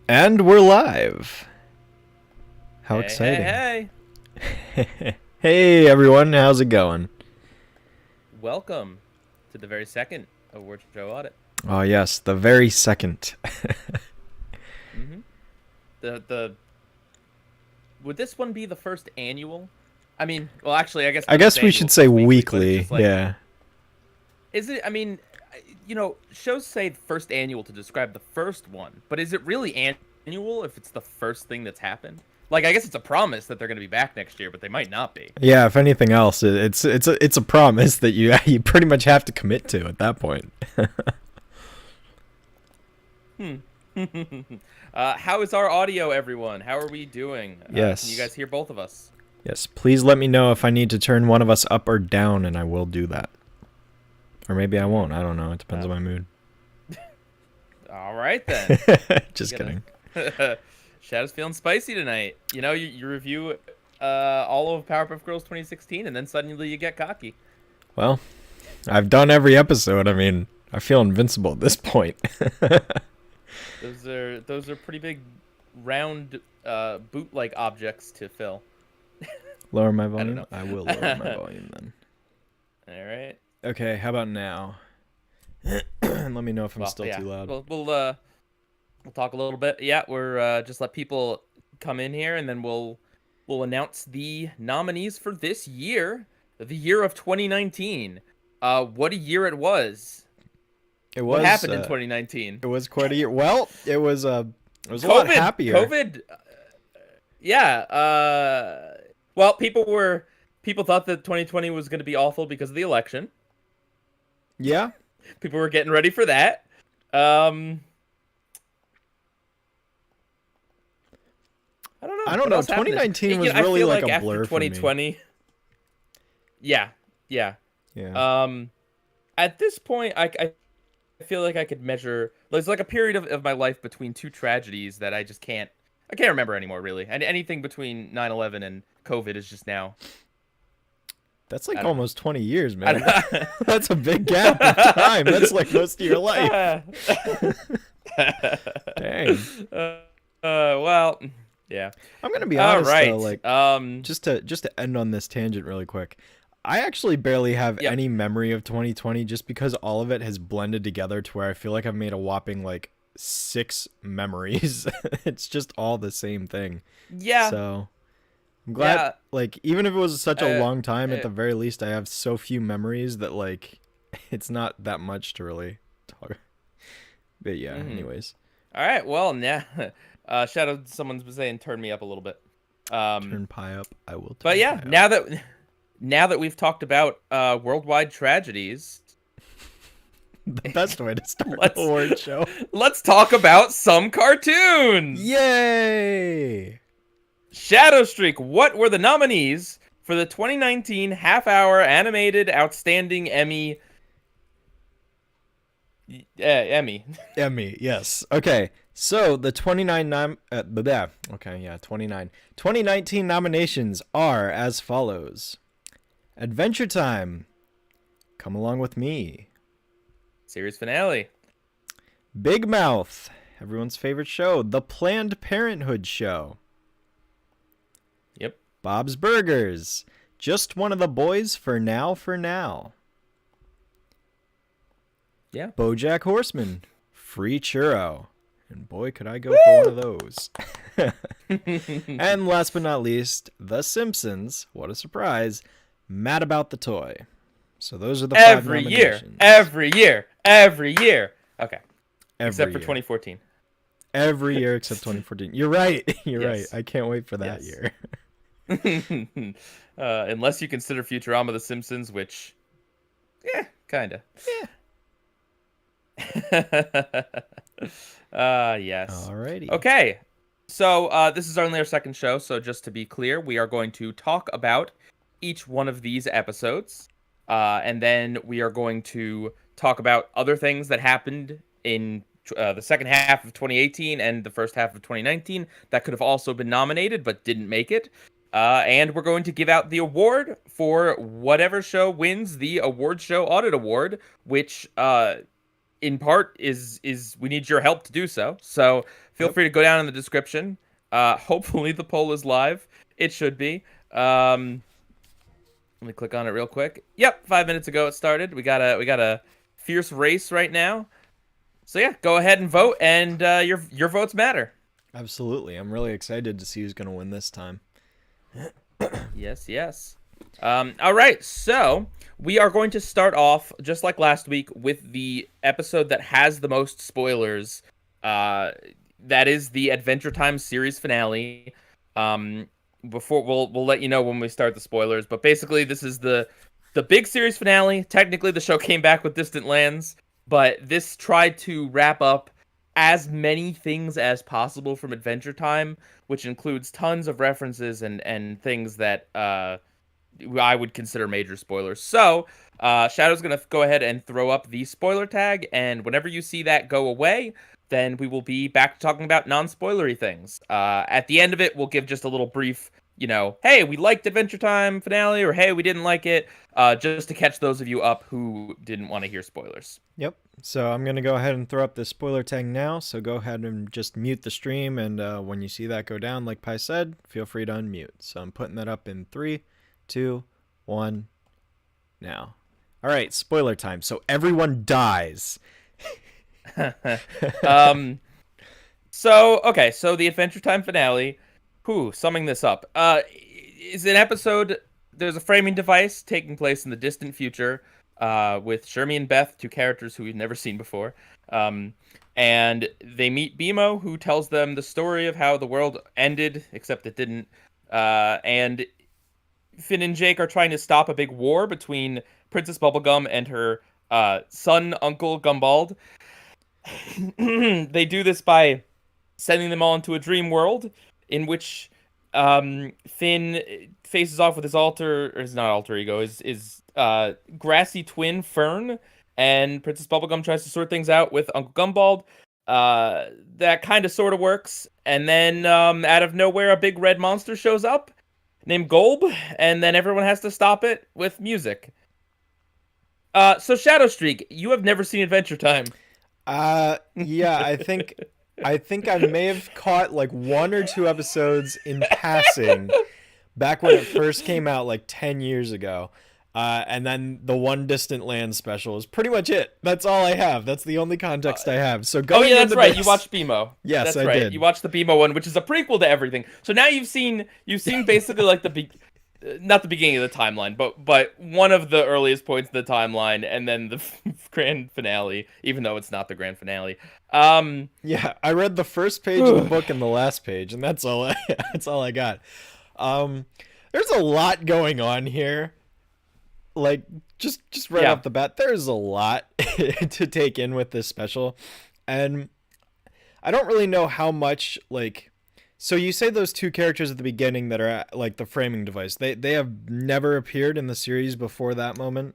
And we're live. How Hey, exciting. hey. Hey everyone, how's it going? Welcome to the very second award show audit. Oh yes, the very second. Mm-hmm. The Would this one be the first annual? I mean, well, actually, I guess I the first guess we annual should 'cause say it's weekly, but it's weekly, just like, yeah. is it? I mean, shows say first annual to describe the first one, but is it really annual if it's the first thing that's happened? Like, I guess it's a promise that they're going to be back next year, but they might not be. Yeah, if anything else, it's a promise that you you pretty much have to commit to at that point. Hmm. How is our audio, everyone? How are we doing? Yes. Can you guys hear both of us? Yes, please let me know if I need to turn one of us up or down and I will do that. Or maybe I won't, I don't know, it depends on my mood. All right, then. Just kidding. Shadow's feeling spicy tonight. You review all of Powerpuff Girls 2016, and then suddenly you get cocky. Well, I've done every episode. I mean, I feel invincible at this point. Those are pretty big, round, boot-like objects to fill. Lower my volume? know. I will lower my volume then. All right. Okay, how about now? Let me know if I'm still too loud. We'll talk a little bit. Yeah, we're just let people come in here, and then we'll announce the nominees for this year, the year of 2019. What a year it was. What happened in 2019? It was quite a year. Well, it was a COVID, lot happier. COVID. Yeah. Well, people thought that 2020 was going to be awful because of the election. Yeah. People were getting ready for that. I don't know. 2019 was really like a blur for me. 2020. Yeah. Yeah. At this point, I feel like I could measure. There's like a period of my life between two tragedies that I can't remember anymore, really. And anything between 9/11 and COVID is just now. That's like almost 20 years, man. That's a big gap of time. That's like most of your life. Dang. Well, yeah. I'm gonna be honest, all right. though, like, just to end on this tangent really quick. I actually barely have any memory of 2020 just because all of it has blended together to where I feel like I've made a whopping like 6 memories. It's just all the same thing. Yeah. So I'm glad, like, even if it was such a long time, at the very least, I have so few memories that, like, it's not that much to really talk. But yeah, anyways. All right, well, now, Shadow, someone's been saying, turn me up a little bit. Turn pie up, I will turn But yeah, pie up. now that we've talked about worldwide tragedies, the best way to start the award show. Let's talk about some cartoons. Yay! Shadow Streak, what were the nominees for the 2019 half-hour animated outstanding Emmy? Emmy, yes. Okay, so the 2019 nominations are as follows. Adventure Time, Come Along With Me. Series finale. Big Mouth, everyone's favorite show, The Planned Parenthood Show. Yep. Bob's Burgers, Just One of the Boys for Now. Yeah. Bojack Horseman, Free Churro. And boy, could I go for one of those. And last but not least, The Simpsons, what a surprise, Mad About the Toy. So those are the 5 nominations. Every year. Okay. Except for 2014. Every year except 2014. You're right. You're right. I can't wait for that year. Unless you consider Futurama The Simpsons, which, kind of. Yeah. Yes. Alrighty. Okay. So this is only our second show, so just to be clear, we are going to talk about each one of these episodes, and then we are going to talk about other things that happened in the second half of 2018 and the first half of 2019 that could have also been nominated but didn't make it. And we're going to give out the award for whatever show wins the Award Show Audit Award, which in part is we need your help to do so. So feel free to go down in the description. Hopefully the poll is live. It should be. Let me click on it real quick. Yep, 5 minutes ago it started. We got a fierce race right now. So yeah, go ahead and vote, and your votes matter. Absolutely. I'm really excited to see who's going to win this time. Yes. All right, so we are going to start off, just like last week, with the episode that has the most spoilers. That is the Adventure Time series finale. Before we'll let you know when we start the spoilers, but basically this is the big series finale. Technically, the show came back with Distant Lands, but this tried to wrap up as many things as possible from Adventure Time, which includes tons of references and things that I would consider major spoilers. So Shadow's gonna go ahead and throw up the spoiler tag, and whenever you see that go away, then we will be back to talking about non-spoilery things. At the end of it, we'll give just a little brief, hey, we liked Adventure Time finale, or hey, we didn't like it, just to catch those of you up who didn't want to hear spoilers. Yep. So I'm going to go ahead and throw up the spoiler tag now. So go ahead and just mute the stream. And when you see that go down, like Pi said, feel free to unmute. So I'm putting that up in 3, 2, 1, now. All right, spoiler time. So everyone dies. So the Adventure Time finale, summing this up, is an episode. There's a framing device taking place in the distant future, with Shermie and Beth, two characters who we've never seen before, and they meet BMO, who tells them the story of how the world ended, except it didn't, and Finn and Jake are trying to stop a big war between Princess Bubblegum and her son, Uncle Gumbald. They do this by sending them all into a dream world in which Finn faces off with his alter ego, his grassy twin Fern, and Princess Bubblegum tries to sort things out with Uncle Gumbald. That kind of sort of works, and then out of nowhere a big red monster shows up named Golb, and then everyone has to stop it with music. So Shadow Streak, you have never seen Adventure Time. Yeah, I think I may have caught like 1 or 2 episodes in passing back when it first came out like 10 years ago. And then the one Distant Land special is pretty much it. That's all I have. That's the only context I have. So go. Oh yeah, that's right. You watched BMO. Yes, that's I right. did. You watched the BMO one, which is a prequel to everything. So now you've seen basically like not the beginning of the timeline, but one of the earliest points of the timeline, and then the grand finale, even though it's not the grand finale. Yeah, I read the first page of the book and the last page, and that's all I got. There's a lot going on here. Like, just right off the bat, there's a lot to take in with this special, and I don't really know how much, like, so you say those 2 characters at the beginning that are like the framing device, they have never appeared in the series before that moment?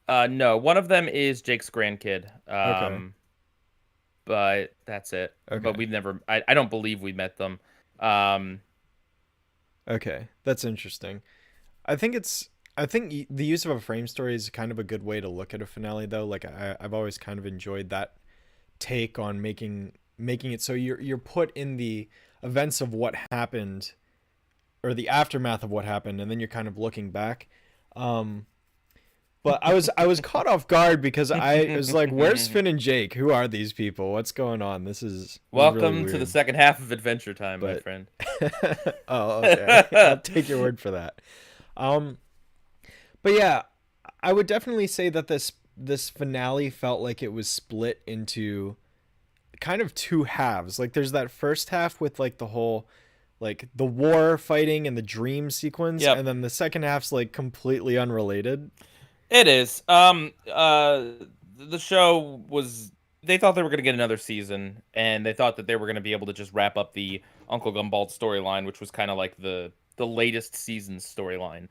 No, one of them is Jake's grandkid. Okay. But that's it. Okay. But we've never, I don't believe we met them. Okay, that's interesting. I think the use of a frame story is kind of a good way to look at a finale, though. Like I've always kind of enjoyed that take on making it so you're put in the events of what happened, or the aftermath of what happened, and then you're kind of looking back. But I was caught off guard because I was like, "Where's Finn and Jake? Who are these people? What's going on? This is welcome really to the second half of Adventure Time, my friend." Oh, okay. I'll take your word for that. But yeah, I would definitely say that this finale felt like it was split into kind of 2 halves. Like there's that first half with like the whole like the war fighting and the dream sequence, and then the second half's like completely unrelated. It is. The show was, they thought they were going to get another season, and they thought that they were going to be able to just wrap up the Uncle Gumbald storyline, which was kind of like the latest season's storyline.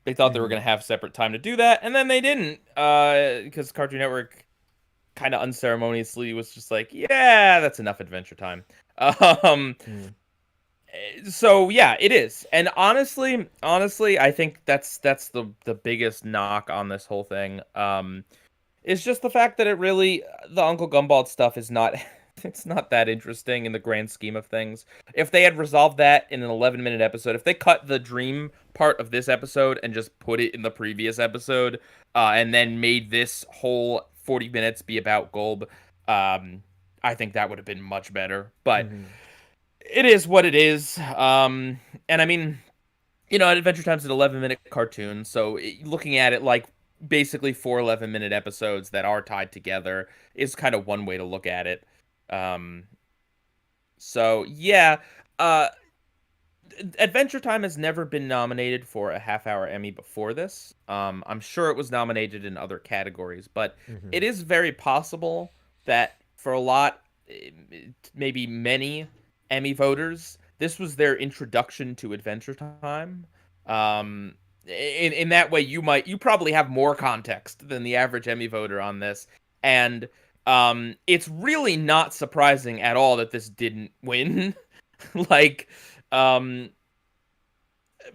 They thought they were going to have separate time to do that, and then they didn't, because Cartoon Network kind of unceremoniously was just like, yeah, that's enough Adventure Time. So yeah, it is. And honestly, I think that's the biggest knock on this whole thing. is just the fact that the Uncle Gumball stuff is not it's not that interesting in the grand scheme of things. If they had resolved that in an 11-minute episode, if they cut the dream part of this episode and just put it in the previous episode, and then made this whole 40 minutes be about Golb, I think that would have been much better. But it is what it is. And I mean, Adventure Time's an 11-minute cartoon, so looking at it like basically 4 11-minute episodes that are tied together is kind of one way to look at it. So yeah, Adventure Time has never been nominated for a half-hour Emmy before this. I'm sure it was nominated in other categories, but it is very possible that for a lot, maybe many Emmy voters, this was their introduction to Adventure Time. In that way, you probably have more context than the average Emmy voter on this, and it's really not surprising at all that this didn't win. Like,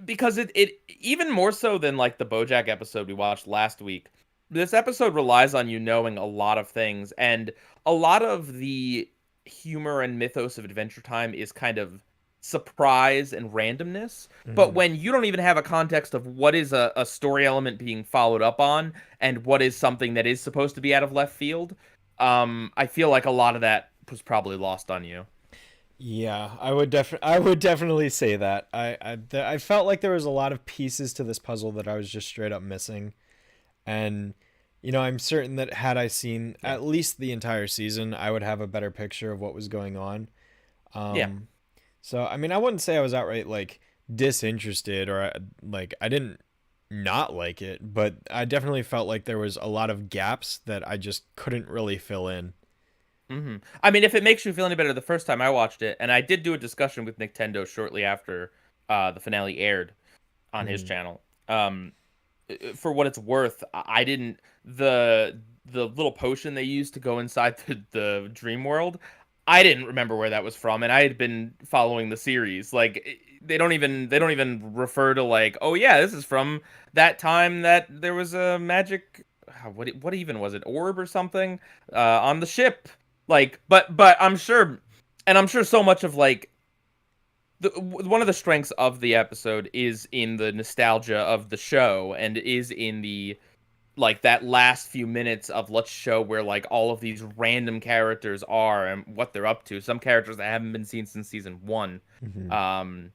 because it even more so than like the Bojack episode we watched last week, this episode relies on you knowing a lot of things, and a lot of the humor and mythos of Adventure Time is kind of surprise and randomness. But when you don't even have a context of what is a story element being followed up on and what is something that is supposed to be out of left field, I feel like a lot of that was probably lost on you. Yeah, I would definitely say that. I felt like there was a lot of pieces to this puzzle that I was just straight up missing. And I'm certain that had I seen at least the entire season, I would have a better picture of what was going on. So, I mean, I wouldn't say I was outright, like, disinterested or, like, I didn't not like it, but I definitely felt like there was a lot of gaps that I just couldn't really fill in. I mean, if it makes you feel any better, the first time I watched it, and I did do a discussion with Nintendo shortly after the finale aired on his channel. For what it's worth, I didn't... The little potion they used to go inside the dream world, I didn't remember where that was from, and I had been following the series. Like, they don't even refer to, like, oh yeah, this is from that time that there was a magic, what even was it, orb or something on the ship. Like, but I'm sure so much of, like, one of the strengths of the episode is in the nostalgia of the show, and is in the, like, that last few minutes of let's show where, like, all of these random characters are and what they're up to. Some characters that haven't been seen since season 1. And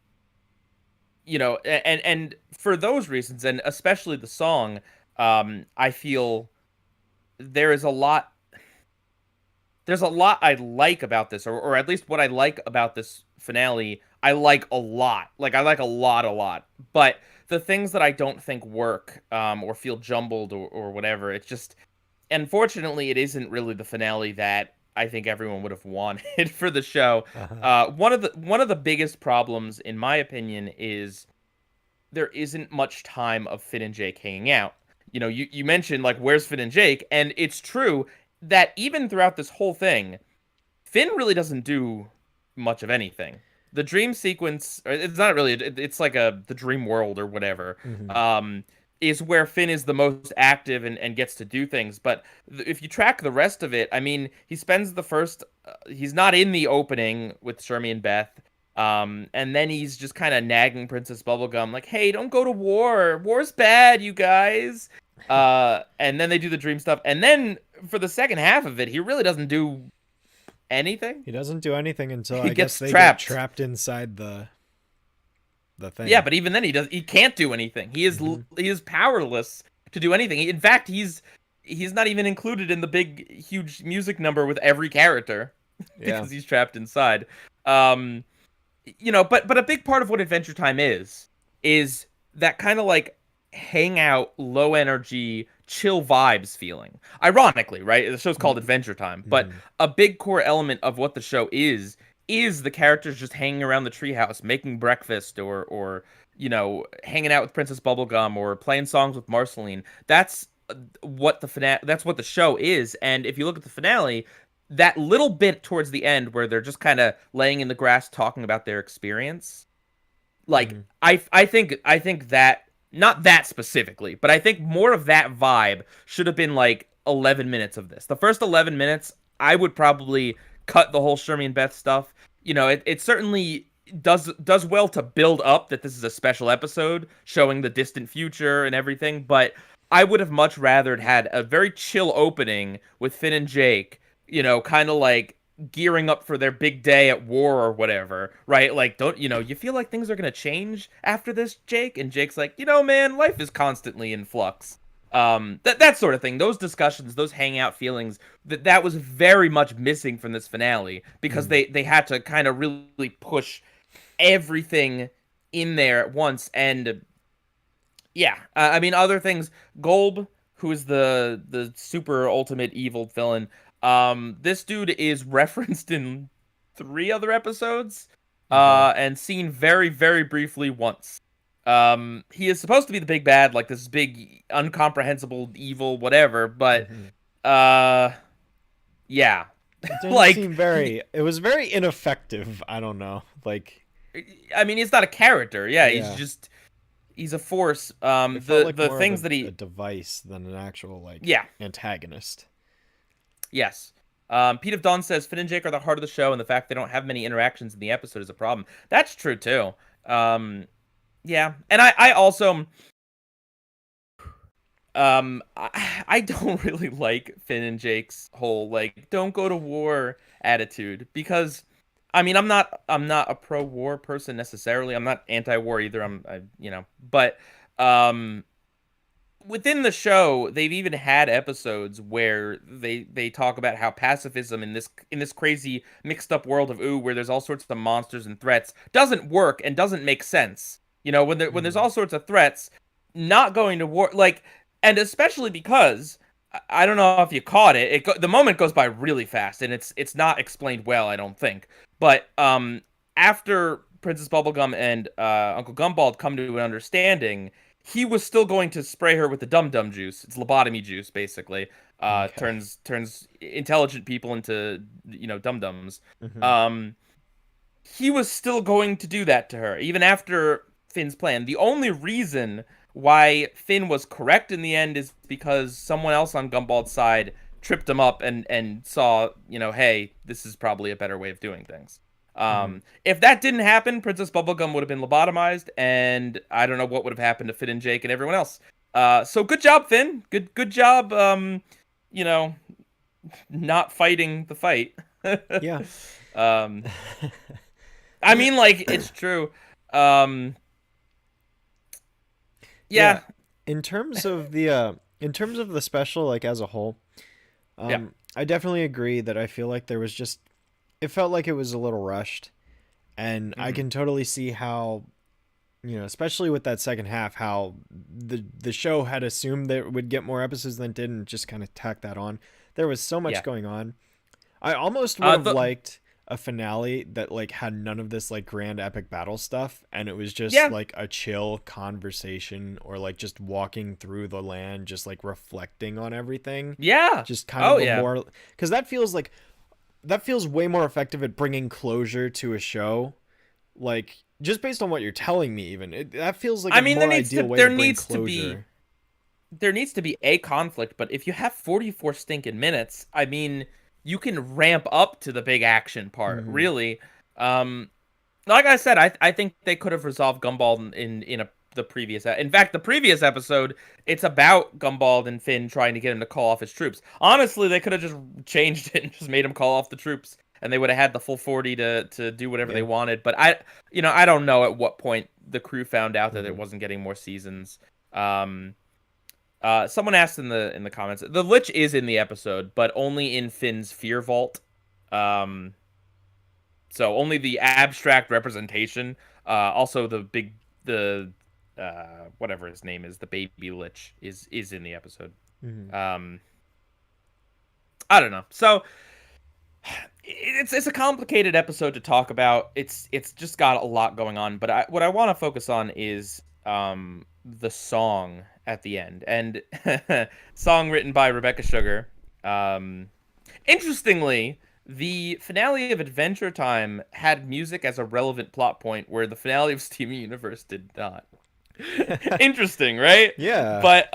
for those reasons, and especially the song, I feel there's a lot I like about this, or at least what I like about this finale, I like a lot. Like, I like a lot. But the things that I don't think work, or feel jumbled or whatever, it's just, unfortunately, it isn't really the finale that I think everyone would have wanted for the show. One of the biggest problems, in my opinion, is there isn't much time of Finn and Jake hanging out. You mentioned, like, where's Finn and Jake? And it's true that even throughout this whole thing, Finn really doesn't do much of anything. The dream sequence, it's not really, it's like the dream world or whatever, is where Finn is the most active and gets to do things. But if you track the rest of it, I mean, he spends the first, he's not in the opening with Shermie and Beth. And then he's just kind of nagging Princess Bubblegum, like, hey, don't go to war. War's bad, you guys. And then they do the dream stuff. And then for the second half of it, he really doesn't do anything. He doesn't do anything until he I gets guess they trapped. get trapped inside the thing. Yeah, but even then he can't do anything. He is powerless to do anything. In fact, he's not even included in the big huge music number with every character because he's trapped inside. But a big part of what Adventure Time is that kind of, like, hangout, low energy, chill vibes feeling. Ironically, right? The show's called Adventure Time, but a big core element of what the show is the characters just hanging around the treehouse, making breakfast, or hanging out with Princess Bubblegum, or playing songs with Marceline. That's what the show is. And if you look at the finale, that little bit towards the end where they're just kind of laying in the grass talking about their experience, like, I think that, not that specifically, but I think more of that vibe should have been, like, 11 minutes of this. The first 11 minutes, I would probably cut the whole Shermie and Beth stuff. You know, it certainly does well to build up that this is a special episode showing the distant future and everything, but I would have much rather had a very chill opening with Finn and Jake, you know, kind of like gearing up for their big day at war or whatever, right? Like, don't, you know, you feel like things are going to change after this, Jake? And Jake's like, you know, man, life is constantly in flux. That sort of thing. Those discussions, those hangout feelings, that was very much missing from this finale because they had to kind of really push everything in there at once. And yeah, I mean, other things, Golb, who is the super ultimate evil villain, this dude is referenced in 3 other episodes, and seen very, very briefly once. He is supposed to be the big bad, like this big, incomprehensible evil, whatever, but, yeah. It didn't seem very, it was very ineffective, I don't know, like... I mean, he's not a character, he's a force, the things that he... a device than an actual, like, antagonist. Yes. Pete of Dawn says, Finn and Jake are the heart of the show, and the fact they don't have many interactions in the episode is a problem. That's true, too. Yeah. And I also... I don't really like Finn and Jake's whole, like, don't go to war attitude, because, I mean, I'm not a pro-war person necessarily. I'm not anti-war either. But, within the show, they've even had episodes where they talk about how pacifism in this crazy mixed up world of where there's all sorts of monsters and threats doesn't work and doesn't make sense. You know, when there's all sorts of threats, not going to war, like, and especially because I don't know if you caught it. The moment goes by really fast, and it's not explained well, I don't think. But after Princess Bubblegum and Uncle Gumball come to an understanding, he was still going to spray her with the dum-dum juice. It's lobotomy juice, basically. Turns intelligent people into, you know, dum-dums. He was still going to do that to her, even after Finn's plan. The only reason why Finn was correct in the end is because someone else on Gumball's side tripped him up and saw, you know, hey, this is probably a better way of doing things. If that didn't happen, Princess Bubblegum would have been lobotomized, and I don't know what would have happened to Finn and Jake and everyone else. So good job, Finn. Good job, you know, not fighting the fight. Yeah. I mean, like, it's true. Yeah. In terms of the special, like, as a whole, I definitely agree that I feel like there was just, it felt like it was a little rushed, and I can totally see how, you know, especially with that second half, how the show had assumed that it would get more episodes than it did, and just kind of tack that on. There was so much going on. I almost would have liked a finale that, like, had none of this, like, grand epic battle stuff, and it was just like a chill conversation, or like just walking through the land, just like reflecting on everything. Just kind of more, because that feels way more effective at bringing closure to a show, like, just based on what you're telling me. Even that feels like more ideal way to bring closure. There needs to be a conflict, but if you have 44 stinking minutes, I mean, you can ramp up to the big action part, really. Like I said, I think they could have resolved Gumball in the previous... In fact, the previous episode, it's about Gumball and Finn trying to get him to call off his troops. Honestly, they could have just changed it and just made him call off the troops, and they would have had the full 40 to do whatever they wanted. But I don't know at what point the crew found out that it wasn't getting more seasons. Someone asked in the comments, the Lich is in the episode, but only in Finn's fear vault. So only the abstract representation. Also the whatever his name is, the baby Lich is in the episode. I don't know. So it's a complicated episode to talk about. It's just got a lot going on, but what I want to focus on is the song at the end, and song written by Rebecca Sugar. Interestingly, the finale of Adventure Time had music as a relevant plot point, where the finale of Steven Universe did not. Interesting, right? Yeah. But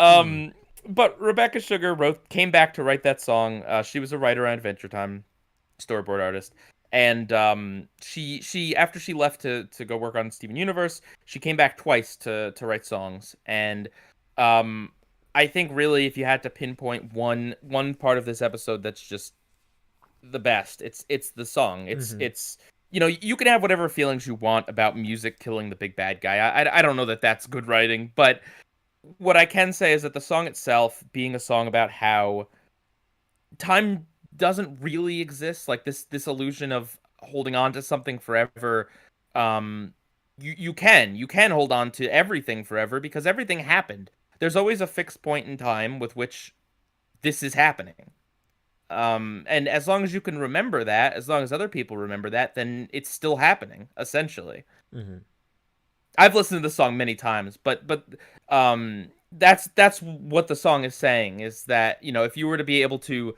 But Rebecca Sugar came back to write that song. She was a writer on Adventure Time, storyboard artist, and she after she left to go work on Steven Universe, she came back twice to write songs. And I think really, if you had to pinpoint one part of this episode that's just the best, it's the song. It's you can have whatever feelings you want about music killing the big bad guy. I don't know that that's good writing, but what I can say is that the song itself, being a song about how time doesn't really exist, like this illusion of holding on to something forever, you can hold on to everything forever because everything happened. There's always a fixed point in time with which this is happening. And as long as you can remember that, as long as other people remember that, then it's still happening, essentially. Mm-hmm. I've listened to the song many times, but that's what the song is saying, is that, if you were to be able to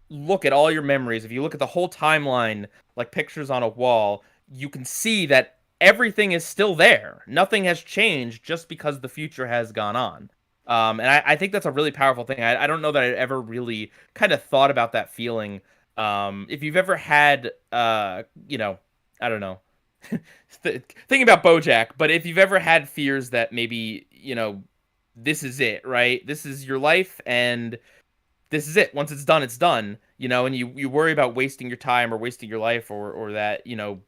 look at all your memories, if you look at the whole timeline like pictures on a wall, you can see that everything is still there. Nothing has changed just because the future has gone on. And I think that's a really powerful thing. I don't know that I'd ever really kind of thought about that feeling. If you've ever had, I don't know, thinking about Bojack, but if you've ever had fears that maybe, this is it, right? This is your life, and this is it. Once it's done, it's done, and you worry about wasting your time or wasting your life or that,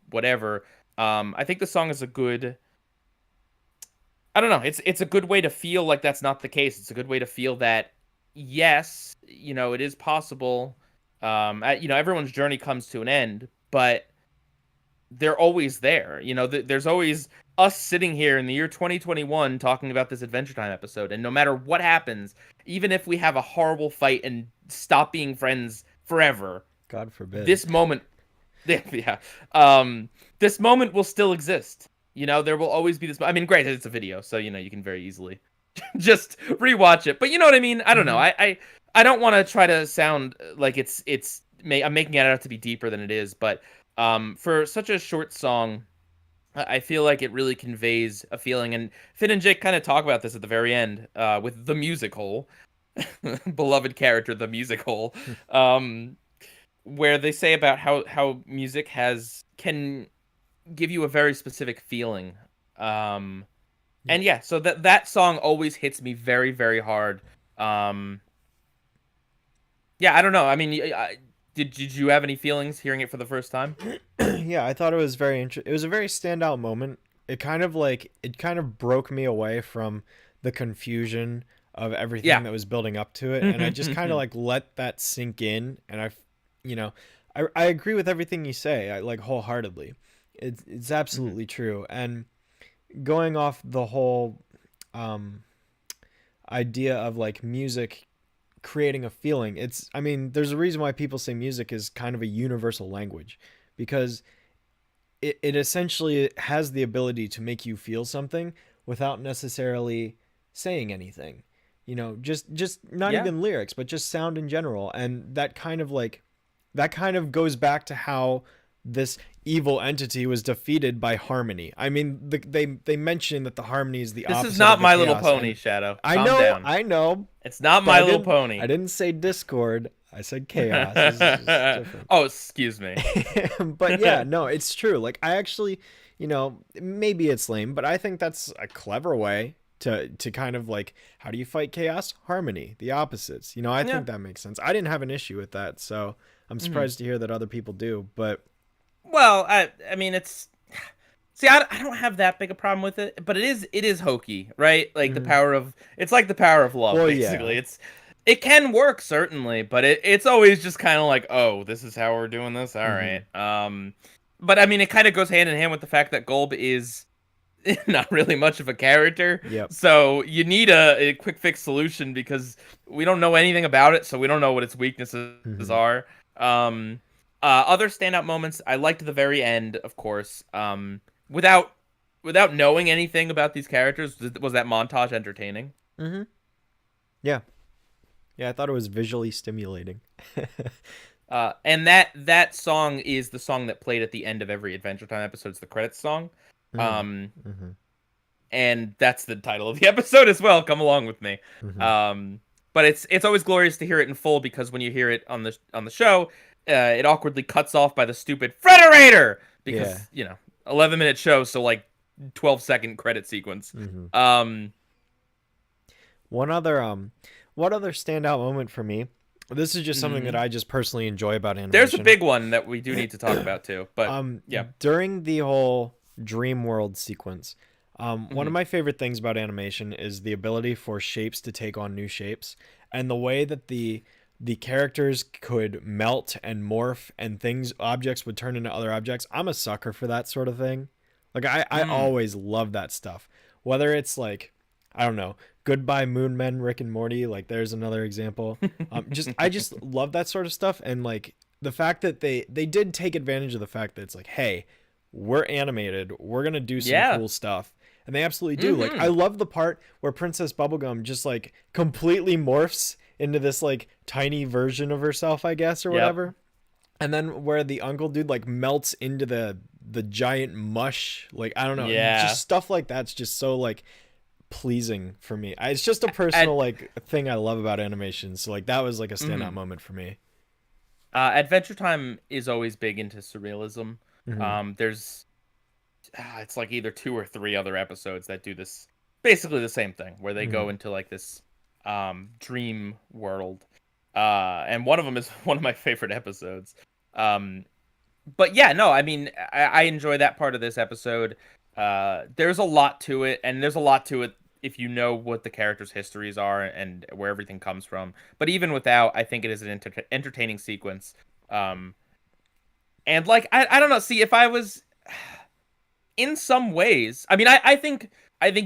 whatever. I think the song is a good, I don't know, it's a good way to feel like that's not the case. It's a good way to feel that, yes, it is possible. Everyone's journey comes to an end, but they're always there. There's always us sitting here in the year 2021 talking about this Adventure Time episode, and no matter what happens, even if we have a horrible fight and stop being friends forever, God forbid, this moment, this moment will still exist. There will always be this. I mean, granted, it's a video, so you can very easily just rewatch it. But you know what I mean? I don't know. I don't want to try to sound like I'm making it out to be deeper than it is, but for such a short song, I feel like it really conveys a feeling. And Finn and Jake kind of talk about this at the very end with the music hole, beloved character, the music hole, where they say about how music can give you a very specific feeling. And yeah, so that song always hits me very, very hard. Yeah, I don't know. I mean, did you have any feelings hearing it for the first time? Yeah, I thought it was very it was a very standout moment. It kind of broke me away from the confusion of everything that was building up to it, and I just kind of like let that sink in, and I agree with everything you say, wholeheartedly. It's absolutely true. And going off the whole idea of like music creating a feeling, there's a reason why people say music is kind of a universal language, because it essentially has the ability to make you feel something without necessarily saying anything, just not even lyrics, but just sound in general. And that kind of goes back to how this evil entity was defeated by harmony. I mean, they mention that the harmony is the opposite. This is not of the My chaos. Little Pony, Shadow. Calm down. I know. It's not My Little Pony. I didn't say discord. I said chaos. This is different. Oh, excuse me. But yeah, no, it's true. Like, I actually, maybe it's lame, but I think that's a clever way to kind of like, how do you fight chaos? Harmony, the opposites. I think that makes sense. I didn't have an issue with that, so I'm surprised to hear that other people do. But well, I mean, it's, see, I don't have that big a problem with it, but it is hokey, right? Like it's like the power of love, basically. Yeah. It can work, certainly, but it's always just kind of like, oh, this is how we're doing this, all right. But I mean, it kind of goes hand in hand with the fact that Golb is not really much of a character. Yep. So you need a quick fix solution, because we don't know anything about it, so we don't know what its weaknesses are. Other standout moments, I liked the very end, of course. Without knowing anything about these characters, was that montage entertaining? Yeah. Yeah, I thought it was visually stimulating. And that song is the song that played at the end of every Adventure Time episode. It's the credits song. And that's the title of the episode as well. Come along with me. But but it's always glorious to hear it in full, because when you hear it on the show, it awkwardly cuts off by the stupid Frederator, Yeah. because 11-minute show, so like 12-second credit sequence. Mm-hmm. One other standout moment for me. This is just something that I just personally enjoy about animation. There's a big one that we do need to talk about too, but yeah. During the whole dream world sequence, one of my favorite things about animation is the ability for shapes to take on new shapes, and the way that the characters could melt and morph, and objects would turn into other objects. I'm a sucker for that sort of thing. Like I always love that stuff. Whether it's like, I don't know, Goodbye Moon Men, Rick and Morty, like there's another example. I just love that sort of stuff, and like the fact that they did take advantage of the fact that it's like, hey, we're animated, we're gonna do some cool stuff, and they absolutely do. Like I love the part where Princess Bubblegum just like completely morphs into this like tiny version of herself, I guess, or whatever. And then where the uncle dude like melts into the giant mush, like I don't know, just stuff like that's just so like pleasing for me. It's just a personal like thing I love about animation, so like that was like a standout moment for me. Adventure Time is always big into surrealism. There's it's like either 2 or 3 other episodes that do this, basically the same thing, where they go into like this dream world, and one of them is one of my favorite episodes. But yeah, no, I mean, I enjoy that part of this episode. There's a lot to it, and there's a lot to it if you know what the characters' histories are and where everything comes from. But even without, I think it is an entertaining sequence. And like, I don't know. See, if I was in some ways, I mean, I think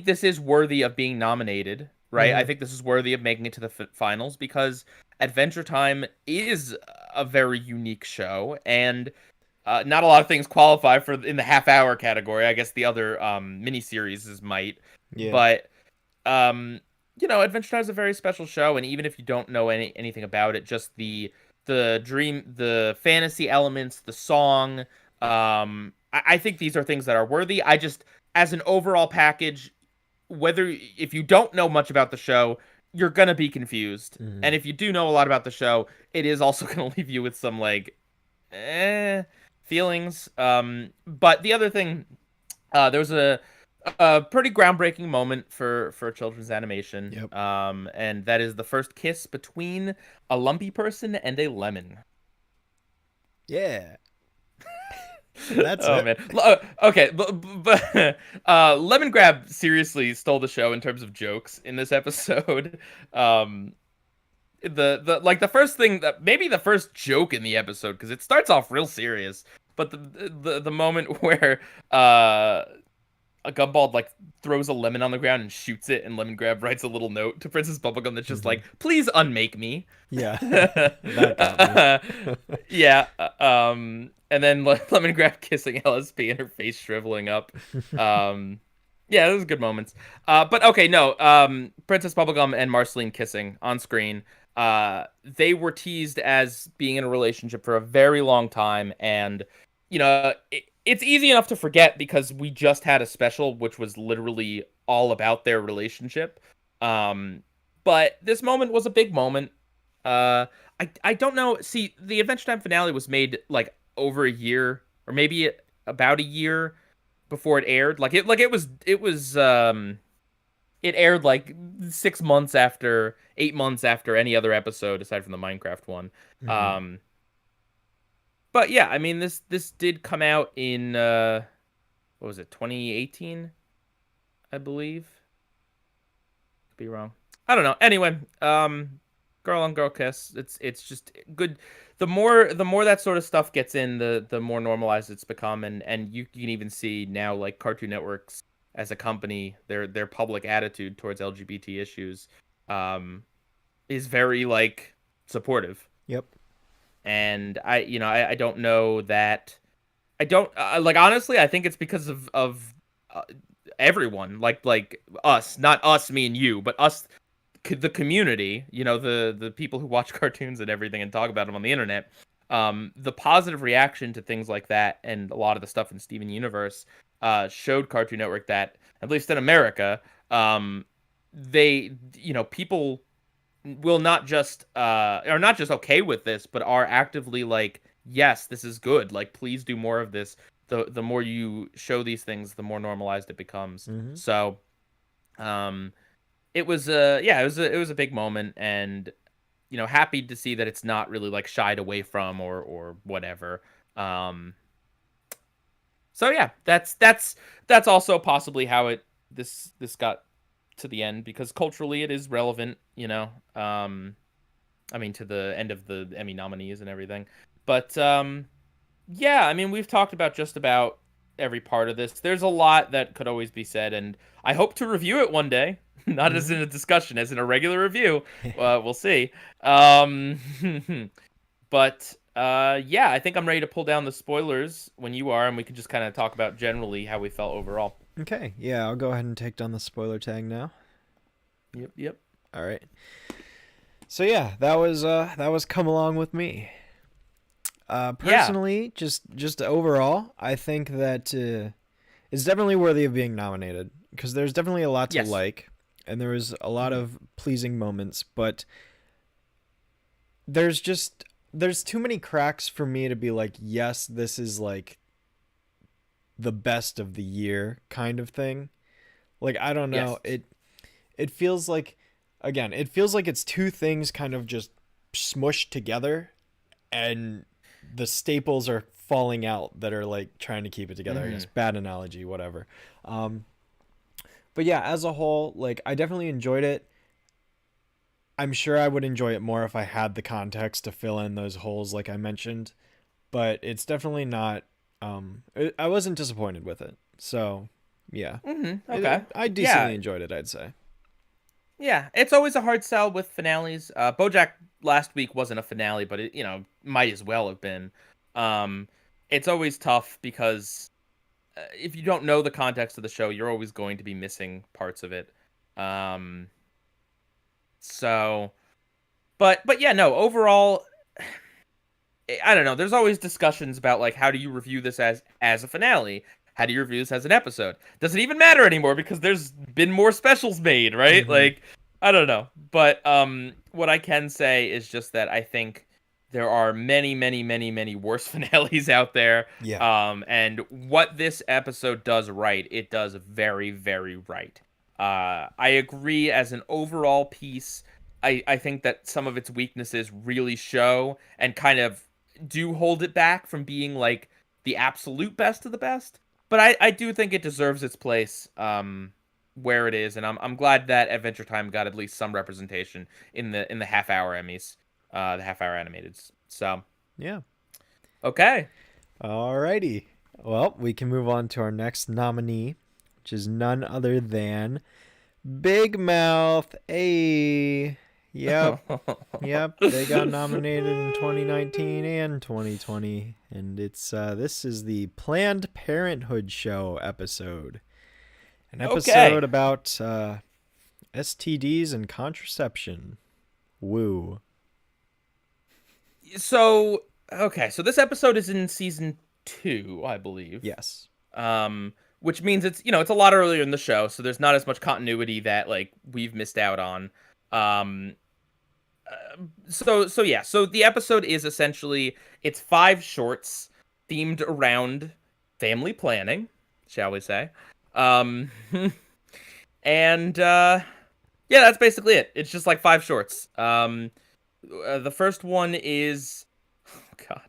this is worthy of being nominated, right? I think this is worthy of making it to the finals, because Adventure Time is a very unique show, and not a lot of things qualify for in the half-hour category. I guess the other miniseries might, but Adventure Time is a very special show, and even if you don't know anything about it, just the dream, the fantasy elements, the song, I think these are things that are worthy. I just, as an overall package, if you don't know much about the show, you're gonna be confused, and if you do know a lot about the show, it is also gonna leave you with some like feelings. But the other thing, there was a pretty groundbreaking moment for children's animation, and that is the first kiss between a lumpy person and a lemon. Yeah. That's man. Okay, but Lemon Grab seriously stole the show in terms of jokes in this episode. The first thing, that maybe the first joke in the episode, because it starts off real serious, but the moment where a Gumball like throws a lemon on the ground and shoots it, and Lemon Grab writes a little note to Princess Bubblegum that's just like, "Please unmake me." Yeah. That got me. Yeah. And then Lemon Grab kissing LSP and her face shriveling up. Yeah, those are good moments. But okay, no. Princess Bubblegum and Marceline kissing on screen. They were teased as being in a relationship for a very long time, and it's easy enough to forget because we just had a special which was literally all about their relationship. But this moment was a big moment. I don't know. See, the Adventure Time finale was made like over a year, or maybe about a year before it aired. It aired like 6 months after, 8 months after any other episode aside from the Minecraft one. But yeah, I mean, this did come out in what was it, 2018, I believe. Could be wrong. I don't know. Anyway, girl on girl kiss. It's just good. The more that sort of stuff gets in, the more normalized it's become, and you can even see now, like, Cartoon Network's as a company, their public attitude towards LGBT issues is very like supportive. Yep. And I don't know that, I don't like, honestly, I think it's because of everyone, like us, not us, me and you, but us, the community, the people who watch cartoons and everything and talk about them on the internet. The positive reaction to things like that and a lot of the stuff in Steven Universe showed Cartoon Network that, at least in America, they, people will not just are not just okay with this, but are actively like, yes, this is good. Like, please do more of this. The more you show these things, the more normalized it becomes. Mm-hmm. So, it was it was a big moment, and happy to see that it's not really like shied away from or whatever. So yeah, that's also possibly how this got to the end, because culturally it is relevant, I mean, to the end of the Emmy nominees and everything. But yeah, I mean, we've talked about just about every part of this. There's a lot that could always be said, and I hope to review it one day. Not as in a discussion, as in a regular review. We'll see. But yeah, I think I'm ready to pull down the spoilers when you are, and we can just kind of talk about generally how we felt overall. Okay, yeah, I'll go ahead and take down the spoiler tag now. Yep. All right. So yeah, that was Come Along With Me. Personally, just overall, I think that it's definitely worthy of being nominated, because there's definitely a lot to like, and there was a lot of pleasing moments, but there's too many cracks for me to be like, yes, this is like the best of the year kind of thing. Like, I don't know. Yes. It feels like, again, it feels like it's two things kind of just smushed together, and the staples are falling out that are like trying to keep it together. I guess, bad analogy, whatever. But yeah, as a whole, like, I definitely enjoyed it. I'm sure I would enjoy it more if I had the context to fill in those holes like I mentioned, but it's definitely not, I wasn't disappointed with it. So yeah. Okay. I decently enjoyed it, I'd say. Yeah, it's always a hard sell with finales. Bojack last week wasn't a finale, but it, might as well have been. It's always tough because if you don't know the context of the show, you're always going to be missing parts of it. So, but yeah, no, overall, I don't know. There's always discussions about like, how do you review this as a finale? How do you review this as an episode? Does it even matter anymore because there's been more specials made, right? Like, I don't know. But what I can say is just that I think there are many, many, many, many worse finales out there. Yeah. And what this episode does right, it does very, very right. I agree as an overall piece. I think that some of its weaknesses really show and kind of do hold it back from being like the absolute best of the best. But I do think it deserves its place where it is, and I'm glad that Adventure Time got at least some representation in the half-hour Emmys, the half-hour animated. So yeah, okay, alrighty. Well, we can move on to our next nominee, which is none other than Big Mouth. Yep, they got nominated in 2019 and 2020, and it's this is the Planned Parenthood show episode, an episode about STDs and contraception. Woo. So this episode is in season 2, I believe. Yes. Which means it's it's a lot earlier in the show, so there's not as much continuity that like we've missed out on. So the episode is essentially, it's 5 shorts themed around family planning, shall we say. And yeah, that's basically it. It's just like 5 shorts. The first one is, oh god.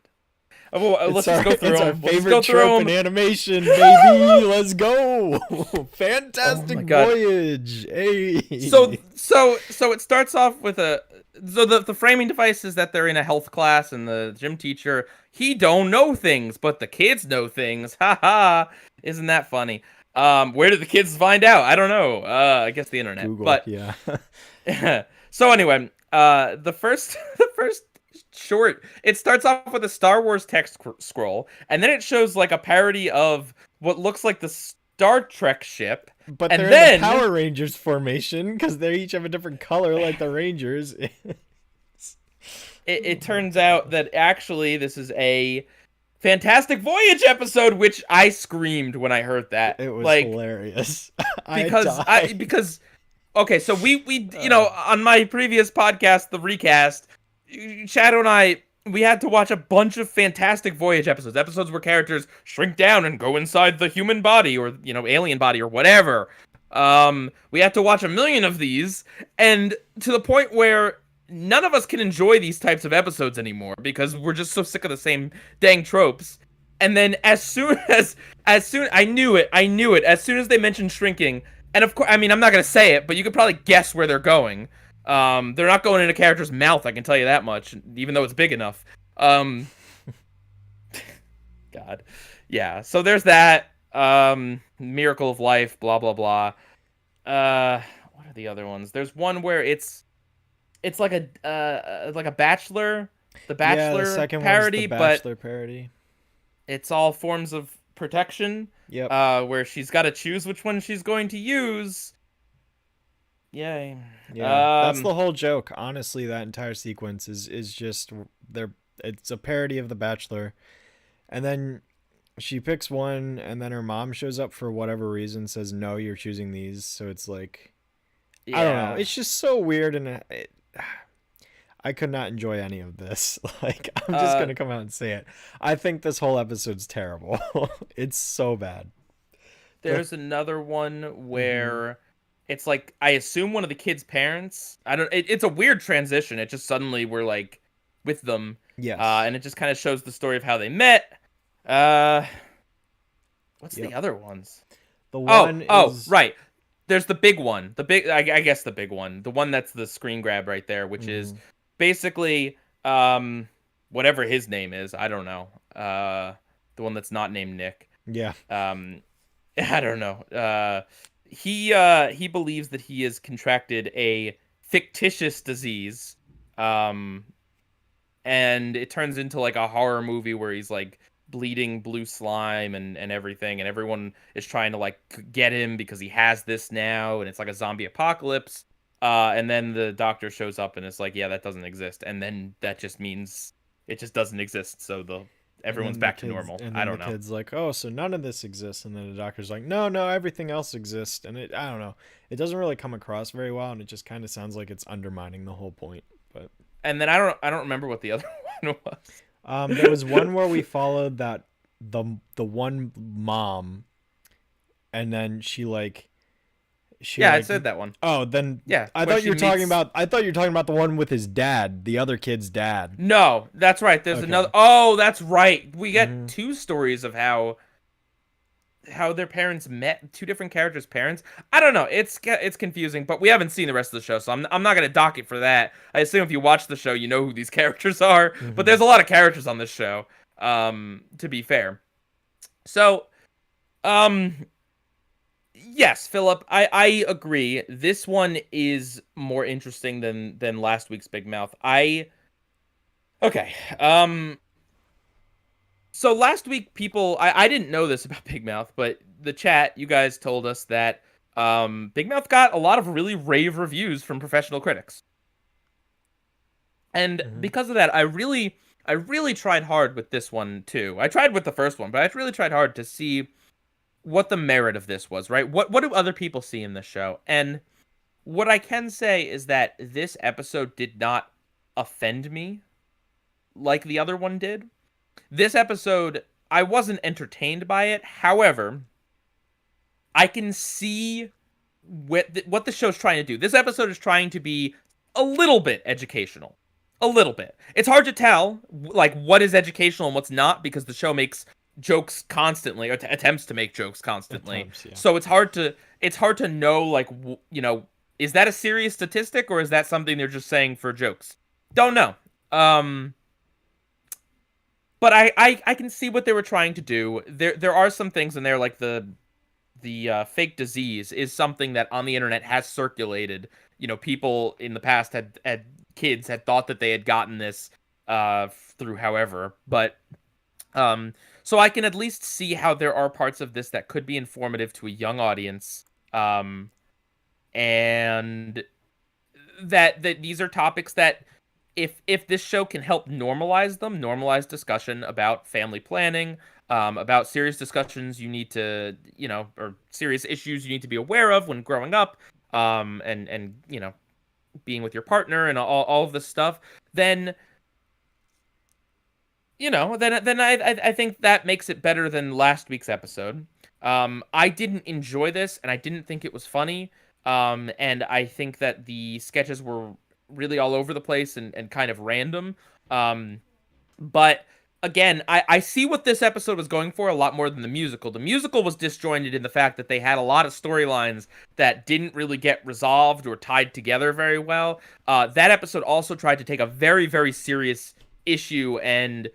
Let's just go through it's them. our favorite trope in animation, baby. Let's go. Fantastic Voyage. Hey. So it starts off with the framing device is that they're in a health class, and the gym teacher, he don't know things, but the kids know things. Ha. Isn't that funny? Where did the kids find out? I don't know. I guess the internet. Google, but yeah. So anyway, the first short, it starts off with a Star Wars text scroll, and then it shows like a parody of what looks like the Star Trek ship. But they're in the Power Rangers formation because they each have a different color like the Rangers. It turns out that actually this is a Fantastic Voyage episode, which I screamed when I heard that. It was like, hilarious. because Okay, so we on my previous podcast, the recast, Shadow and I, we had to watch a bunch of Fantastic Voyage episodes where characters shrink down and go inside the human body or, alien body or whatever. We had to watch a million of these, and to the point where none of us can enjoy these types of episodes anymore because we're just so sick of the same dang tropes. And then as soon as I knew it, as soon as they mentioned shrinking, and of course, I mean, I'm not going to say it, but you could probably guess where they're going. They're not going in a character's mouth, I can tell you that much, even though it's big enough. God. Yeah, so there's that. Miracle of Life, blah, blah, blah. What are the other ones? There's one where it's like a Bachelor, the Bachelor the second parody, one's the Bachelor parody. It's all forms of protection. Yep. Where she's got to choose which one she's going to use. Yay. Yeah, that's the whole joke. Honestly, that entire sequence is just it's a parody of The Bachelor. And then she picks one, and then her mom shows up for whatever reason, says, no, you're choosing these. So it's like, I don't know. It's just so weird, and I could not enjoy any of this. Like, I'm just going to come out and say it. I think this whole episode's terrible. It's so bad. There's another one where it's like, I assume one of the kids' parents. It's a weird transition. It just suddenly we're like with them. Yes. And it just kind of shows the story of how they met. What's the other ones? The one is... right. There's the big one. I guess the big one. The one that's the screen grab right there, which is basically whatever his name is. I don't know. The one that's not named Nick. Yeah. I don't know. He believes that he has contracted a fictitious disease. And it turns into like a horror movie where he's like bleeding blue slime and everything, and everyone is trying to like get him because he has this now, and it's like a zombie apocalypse. And then the doctor shows up and it's like, yeah, that doesn't exist. And then that just means it just doesn't exist. So everyone's back to normal. And then I don't know. The kid's like, oh, so none of this exists. And then the doctor's like, no, everything else exists. And I don't know. It doesn't really come across very well, and it just kind of sounds like it's undermining the whole point. But and then I don't remember what the other one was. There was one where we followed the one mom, and then I said that one. Oh, then yeah. I thought you were talking about the one with his dad, the other kid's dad. No, that's right. There's another. Oh, that's right. We get two stories of how their parents met, two different characters' parents. I don't know. It's confusing, but we haven't seen the rest of the show, so I'm not gonna dock it for that. I assume if you watch the show, you know who these characters are. But there's a lot of characters on this show. To be fair, so yes, Philip, I agree. This one is more interesting than last week's Big Mouth. Okay. So last week, people, I didn't know this about Big Mouth, but the chat, you guys told us that Big Mouth got a lot of really rave reviews from professional critics. And because of that, I really tried hard with this one too. I tried with the first one, but I really tried hard to see what the merit of this was, right? What do other people see in this show? And what I can say is that this episode did not offend me like the other one did. This episode, I wasn't entertained by it. However, I can see what the show's trying to do. This episode is trying to be a little bit educational. A little bit. It's hard to tell, like, what is educational and what's not, because the show makes jokes constantly, or attempts to make jokes constantly. So it's hard to know, like, is that a serious statistic, or is that something they're just saying for jokes? Don't know. But I can see what they were trying to do. There are some things in there, like the fake disease is something that on the internet has circulated. People in the past had kids had thought that they had gotten this through however. But so I can at least see how there are parts of this that could be informative to a young audience. And that these are topics that if this show can help normalize discussion about family planning, about serious discussions you need to, or serious issues you need to be aware of when growing up, and being with your partner and all of this stuff, then I think that makes it better than last week's episode. I didn't enjoy this, and I didn't think it was funny. And I think that the sketches were really all over the place and kind of random. But again, I see what this episode was going for a lot more than the musical. The musical was disjointed in the fact that they had a lot of storylines that didn't really get resolved or tied together very well. That episode also tried to take a very, very serious issue and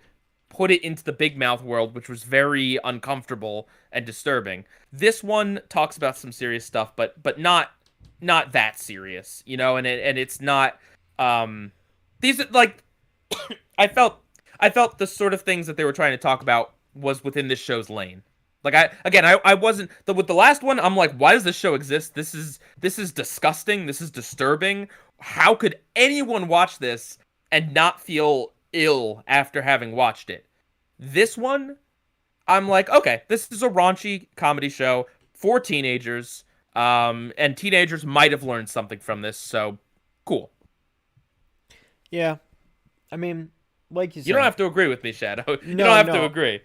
put it into the Big Mouth world, which was very uncomfortable and disturbing. This one talks about some serious stuff, but not that serious, and it's not these like I felt the sort of things that they were trying to talk about was within this show's lane. Like I wasn't with the last one. I'm like, why does this show exist? This is disgusting. This is disturbing. How could anyone watch this and not feel ill after having watched it? This one, I'm like, okay, this is a raunchy comedy show for teenagers, and teenagers might have learned something from this, so cool. Yeah, I mean, like you said, you don't have to agree with me, Shadow. You don't have to agree.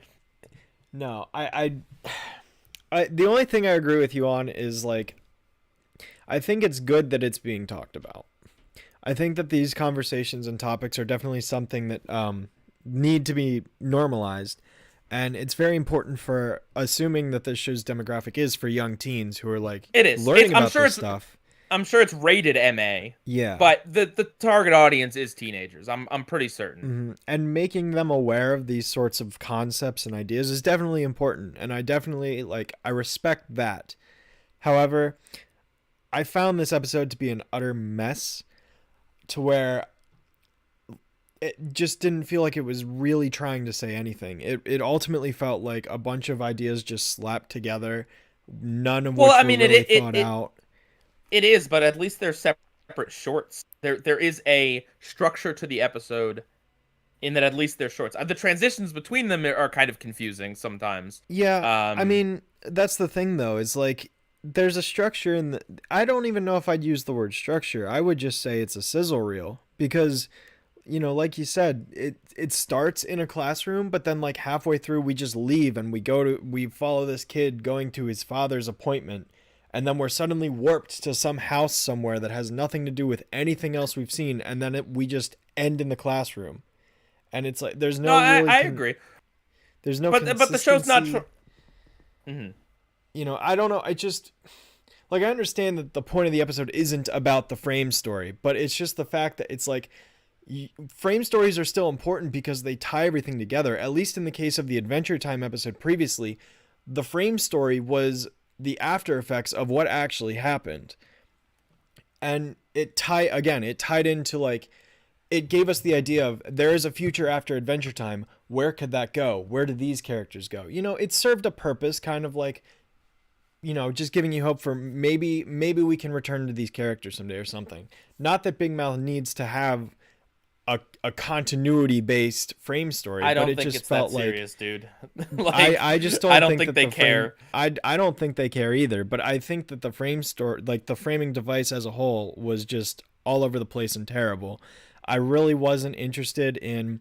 No, I the only thing I agree with you on is, like, I think it's good that it's being talked about. I think that these conversations and topics are definitely something that need to be normalized, and it's very important for assuming that this show's demographic is for young teens who are like learning about this stuff. I'm sure it's rated MA. Yeah, but the target audience is teenagers. I'm pretty certain. Mm-hmm. And making them aware of these sorts of concepts and ideas is definitely important, and I definitely I respect that. However, I found this episode to be an utter mess, to where it just didn't feel like it was really trying to say anything. It ultimately felt like a bunch of ideas just slapped together, none of which were really thought out. It is, but at least they're separate shorts. There is a structure to the episode in that at least they're shorts. The transitions between them are kind of confusing sometimes. Yeah, I mean, that's the thing, though. Is like there's a structure in the... I don't even know if I'd use the word structure. I would just say it's a sizzle reel because, like you said, it starts in a classroom, but then like halfway through we just leave and we follow this kid going to his father's appointment. And then we're suddenly warped to some house somewhere that has nothing to do with anything else we've seen. And then we just end in the classroom. And it's like, there's no... I agree. There's no But the show's not... Mm-hmm. I don't know. I just... I understand that the point of the episode isn't about the frame story. But it's just the fact that it's like... Frame stories are still important because they tie everything together. At least in the case of the Adventure Time episode previously, the frame story was... the after effects of what actually happened. And it tied into it gave us the idea of there is a future after Adventure Time. Where could that go? Where do these characters go? It served a purpose, kind of just giving you hope for maybe we can return to these characters someday or something. Not that Big Mouth needs to have a continuity based frame story. I don't but it think just it's felt that serious, dude. I just don't. I don't think they care. I don't think they care either. But I think that the frame story, the framing device as a whole, was just all over the place and terrible. I really wasn't interested in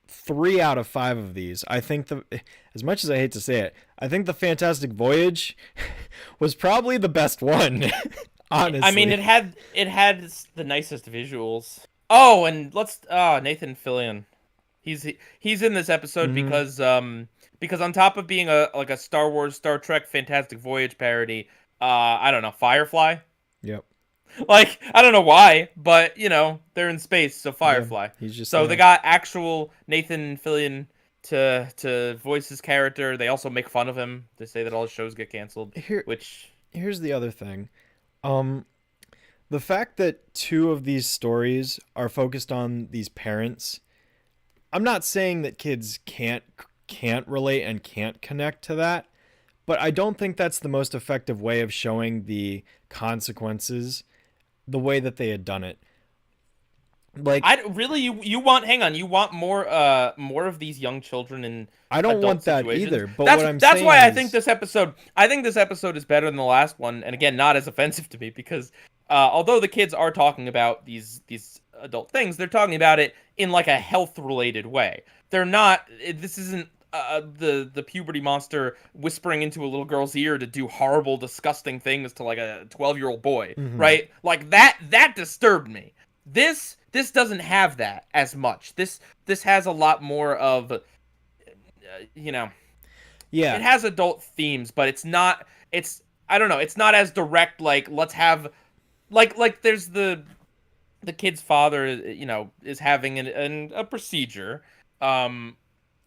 3 out of 5 of these. I think as much as I hate to say it, I think the Fantastic Voyage was probably the best one. Honestly, I mean, it had the nicest visuals. Oh, and Nathan Fillion. He's in this episode because on top of being a Star Wars, Star Trek, Fantastic Voyage parody, I don't know, Firefly. Yep. I don't know why, but they're in space, so Firefly. Yeah, he's just they got actual Nathan Fillion to voice his character. They also make fun of him. They say that all his shows get canceled. Here's the other thing. The fact that 2 of these stories are focused on these parents, I'm not saying that kids can't relate and can't connect to that, but I don't think that's the most effective way of showing the consequences the way that they had done it. Like, I really you want you want more of these young children in I don't adult want that situations. either. But what I'm That's saying why is, I think this episode is better than the last one, and again, not as offensive to me because although the kids are talking about these adult things, they're talking about it in like a health related way. They're not. This isn't the puberty monster whispering into a little girl's ear to do horrible, disgusting things to like a 12-year-old boy, right? Like that disturbed me. This doesn't have that as much. This has a lot more of, you know, yeah, it has adult themes, but it's not. It's I don't know. It's not as direct. Like let's have, like there's the kid's father, you know, is having a procedure, and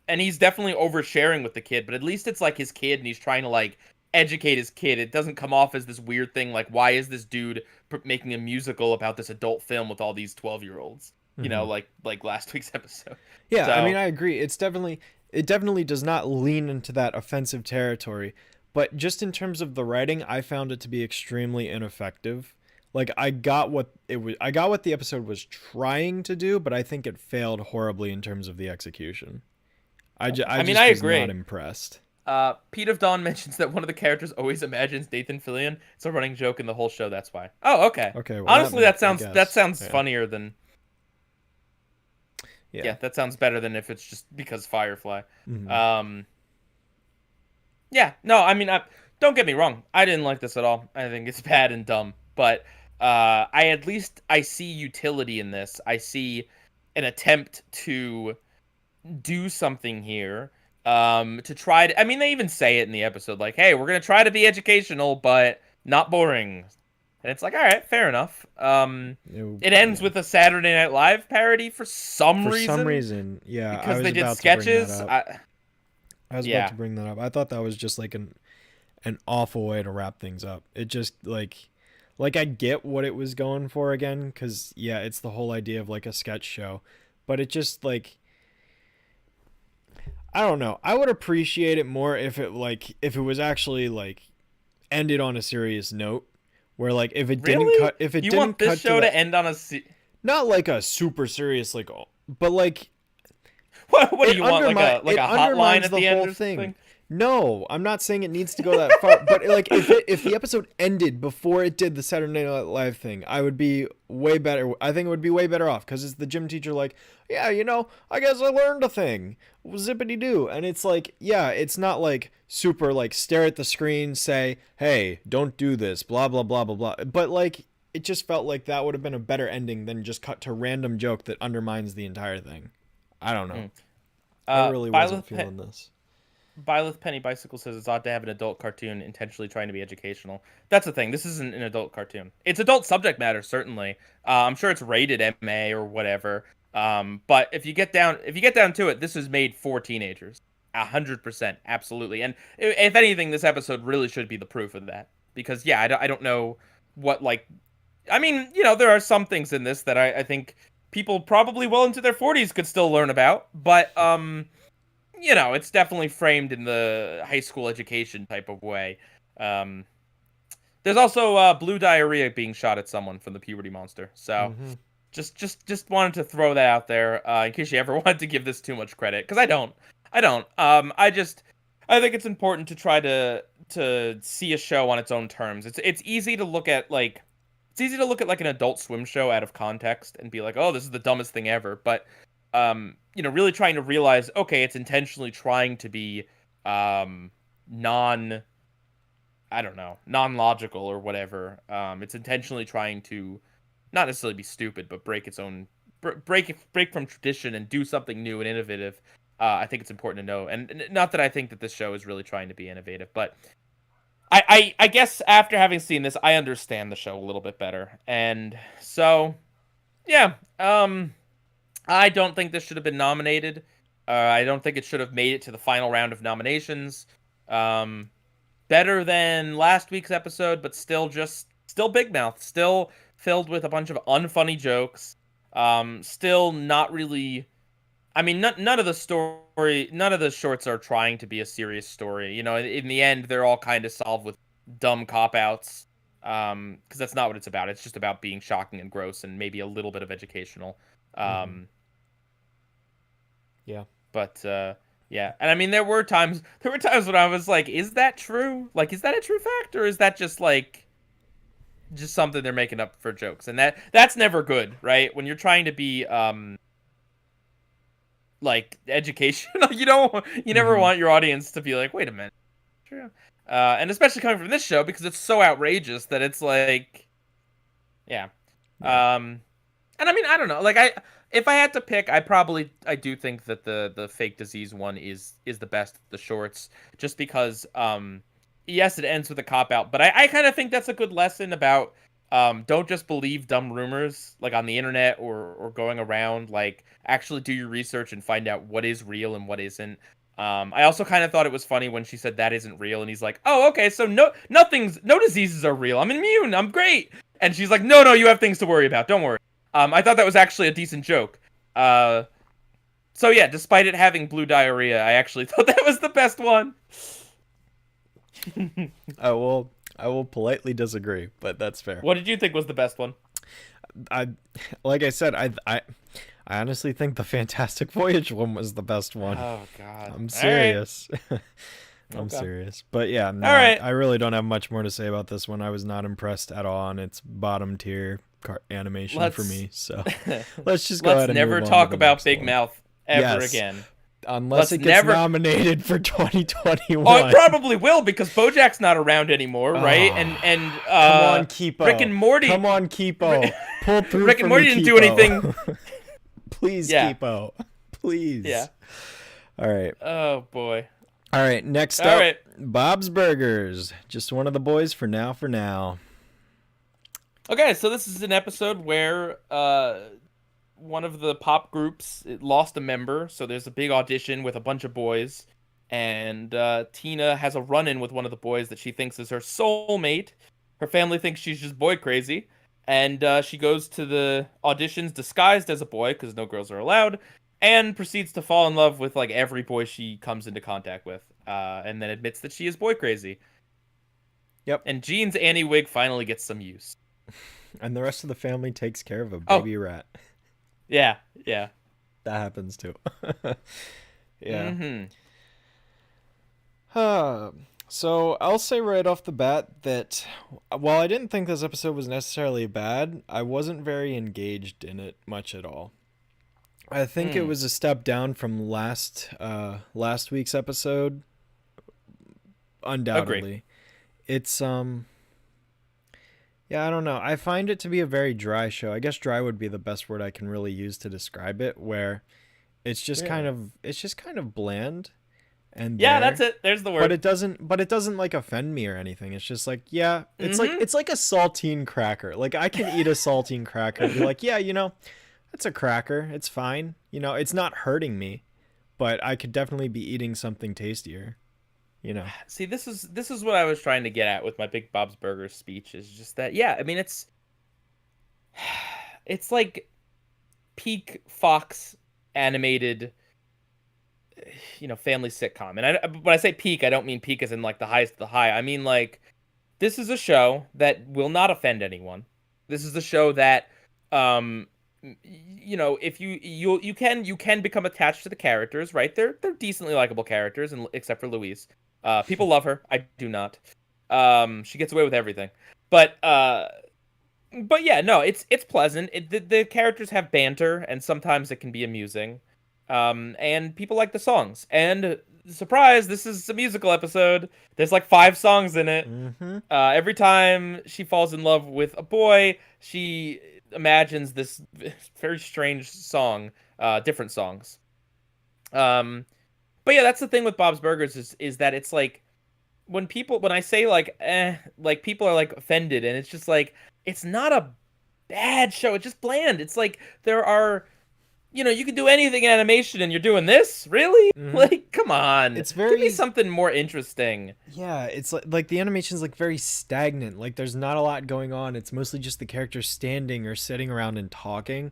he's definitely oversharing with the kid, but at least it's like his kid, and he's trying to like educate his kid. It doesn't come off as this weird thing like, why is this dude making a musical about this adult film with all these 12-year-olds? You know, like last week's episode. yeah. So, I mean, I agree. It definitely does not lean into that offensive territory. But just in terms of the writing, I found it to be extremely ineffective. Like I got what the episode was trying to do, but I think it failed horribly in terms of the execution. I I mean, just I was agree. not impressed. Pete of Dawn mentions that one of the characters always imagines Nathan Fillion. It's a running joke in the whole show. That's why. Oh, okay. Okay. Well, Honestly, that sounds yeah. funnier than. Yeah, that sounds better than if it's just because Firefly. Yeah, no, I mean, don't get me wrong. I didn't like this at all. I think it's bad and dumb. But I see utility in this. I see an attempt to do something here. To try to, I mean, they even say it in the episode, like, "Hey, we're gonna try to be educational, but not boring." And it's like, all right, fair enough. It ends with a Saturday Night Live parody for some reason. For some reason, yeah. Because I was they did about sketches. To bring that up. I was Yeah. about to bring that up. I thought that was just like an awful way to wrap things up. It just like I get what it was going for again, because yeah, it's the whole idea of like a sketch show, but it just like, I don't know. I would appreciate it more if it was actually like ended on a serious note, where like if it Really? didn't cut, if it You didn't want this cut show to end on a not like a super serious like, but like what do it you want, like a hotline undermines at the the end whole or something? No, I'm not saying it needs to go that far, but like if the episode ended before it did the Saturday Night Live thing, I would be way better. I think it would be way better off, because it's the gym teacher like, yeah, you know, I guess I learned a thing, zippity doo, and it's like, yeah, it's not like super like stare at the screen, say, hey, don't do this, blah blah blah blah blah, but like it just felt like that would have been a better ending than just cut to random joke that undermines the entire thing. I don't know. I really wasn't feeling this. Byleth Penny Bicycle says it's odd to have an adult cartoon intentionally trying to be educational. That's the thing. This isn't an adult cartoon. It's adult subject matter, certainly. I'm sure it's rated MA or whatever. But if you get down to it, this is made for teenagers. 100%, absolutely. And if anything, this episode really should be the proof of that. Because yeah, I don't know what, like, I mean, you know, there are some things in this that I think people probably well into their 40s could still learn about, but you know, it's definitely framed in the high school education type of way. There's also blue diarrhea being shot at someone from the puberty monster. So just wanted to throw that out there in case you ever wanted to give this too much credit, because I don't. I think it's important to try to see a show on its own terms. It's easy to look at like an Adult Swim show out of context and be like, oh, this is the dumbest thing ever. But you know, really trying to realize, okay, it's intentionally trying to be non-logical or whatever. It's intentionally trying to not necessarily be stupid, but break its own break from tradition and do something new and innovative. I think it's important to know, and not that I think that this show is really trying to be innovative, but I guess after having seen this, I understand the show a little bit better, and so yeah. I don't think this should have been nominated. I don't think it should have made it to the final round of nominations. Better than last week's episode, but still big mouth, still filled with a bunch of unfunny jokes. Still not really. I mean, none of the shorts are trying to be a serious story. You know, in the end, they're all kind of solved with dumb cop-outs. Because that's not what it's about. It's just about being shocking and gross and maybe a little bit of educational. Yeah. But yeah, and I mean, there were times when I was like, is that true? Like, is that a true fact, or is that just like just something they're making up for jokes? And that's never good, right? When you're trying to be like educational, you never want your audience to be like, wait a minute, true. And especially coming from this show, because it's so outrageous that it's like, yeah. And I mean, I don't know. Like, if I had to pick, I do think that the fake disease one is the best of the shorts, just because yes, it ends with a cop out, but I kind of think that's a good lesson about don't just believe dumb rumors like on the internet or going around. Like, actually do your research and find out what is real and what isn't. I also kind of thought it was funny when she said that isn't real, and he's like, "Oh, okay, so no diseases are real. I'm immune. I'm great." And she's like, "No, you have things to worry about. Don't worry." I thought that was actually a decent joke. So yeah, despite it having blue diarrhea, I actually thought that was the best one. I will politely disagree, but that's fair. What did you think was the best one? Like I said, I honestly think the Fantastic Voyage one was the best one. Oh God, I'm serious. Right. I'm serious. But yeah, no, all right. I really don't have much more to say about this one. I was not impressed at all on its bottom tier animation for me. So let's just go ahead and never move talk on to the about next Big one. Mouth ever again. Unless it gets nominated for 2021. Oh, it probably will, because Bojack's not around anymore, right? And come on, Kipo. Rick and Morty. Come on, Kipo. Pull through. Rick and Morty didn't do anything. Please, Kipo. Please. Yeah. All right. Oh boy. All right. Next up, Bob's Burgers. Just one of the boys for now. Okay, so this is an episode where one of the pop groups lost a member, so there's a big audition with a bunch of boys, and Tina has a run-in with one of the boys that she thinks is her soulmate. Her family thinks she's just boy crazy, and she goes to the auditions disguised as a boy, because no girls are allowed, and proceeds to fall in love with like every boy she comes into contact with, and then admits that she is boy crazy. Yep. And Jean's Annie wig finally gets some use. And the rest of the family takes care of a baby rat. Yeah. That happens too. Yeah. So I'll say right off the bat that while I didn't think this episode was necessarily bad, I wasn't very engaged in it much at all. I think it was a step down from last week's episode. Undoubtedly. Agreed. It's yeah, I don't know. I find it to be a very dry show. I guess dry would be the best word I can really use to describe it, where it's just kind of bland. And that's it. There's the word. But it doesn't like offend me or anything. It's just like, yeah, it's like a saltine cracker. Like, I can eat a saltine cracker and be like, yeah, it's a cracker. It's fine. It's not hurting me, but I could definitely be eating something tastier. See, this is what I was trying to get at with my Big Bob's Burgers speech, is just that, yeah, I mean, it's like peak Fox animated, family sitcom. And when I say peak, I don't mean peak as in like the highest of the high. I mean, like, this is a show that will not offend anyone. This is a show that, if you can become attached to the characters, right? They're decently likable characters, and except for Louise. People love her. I do not. She gets away with everything. But yeah, no, it's pleasant. The characters have banter, and sometimes it can be amusing. And people like the songs. And surprise, this is a musical episode. There's like 5 songs in it. Every time she falls in love with a boy, she imagines this very strange song, different songs. But yeah, that's the thing with Bob's Burgers is that it's like when I say like people are like offended, and it's just like, it's not a bad show. It's just bland. It's like there are, you can do anything in animation, and you're doing this, really? Like, come on. Give me something more interesting. Yeah, it's like the animation's like very stagnant. Like, there's not a lot going on. It's mostly just the characters standing or sitting around and talking.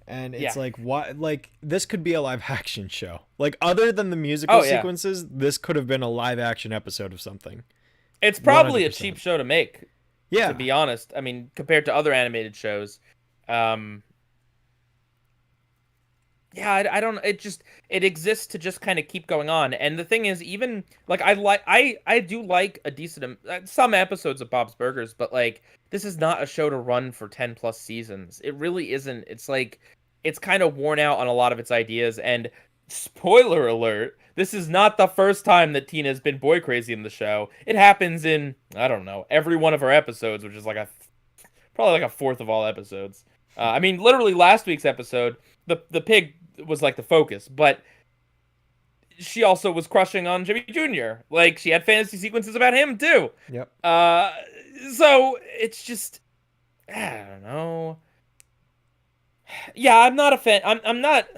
And it's like, what? Like, this could be a live action show. Like, other than the musical sequences, this could have been a live action episode of something. It's probably 100%. A cheap show to make. Yeah. To be honest. I mean, compared to other animated shows. yeah, I don't. It exists to just kind of keep going on. And the thing is, even like I do like a decent some episodes of Bob's Burgers, but like this is not a show to run for 10+ seasons. It really isn't. It's like it's kind of worn out on a lot of its ideas. And spoiler alert, this is not the first time that Tina's been boy crazy in the show. It happens in, I don't know, every one of her episodes, which is like probably like a fourth of all episodes. I mean, literally last week's episode, the pig was like the focus, but she also was crushing on Jimmy Jr. Like she had fantasy sequences about him too. Yep. So it's just, I don't know. Yeah, I'm not a fan. I'm not.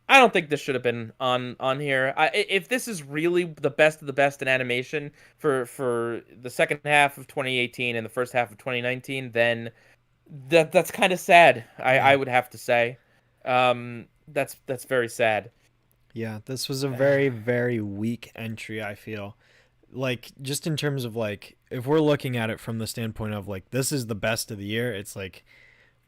I don't think this should have been on here. If this is really the best of the best in animation for the second half of 2018 and the first half of 2019, then that's kind of sad. I would have to say, that's very sad. Yeah, this was a very, very weak entry, I feel. Like, just in terms of, like, if we're looking at it from the standpoint of, like, this is the best of the year, it's like,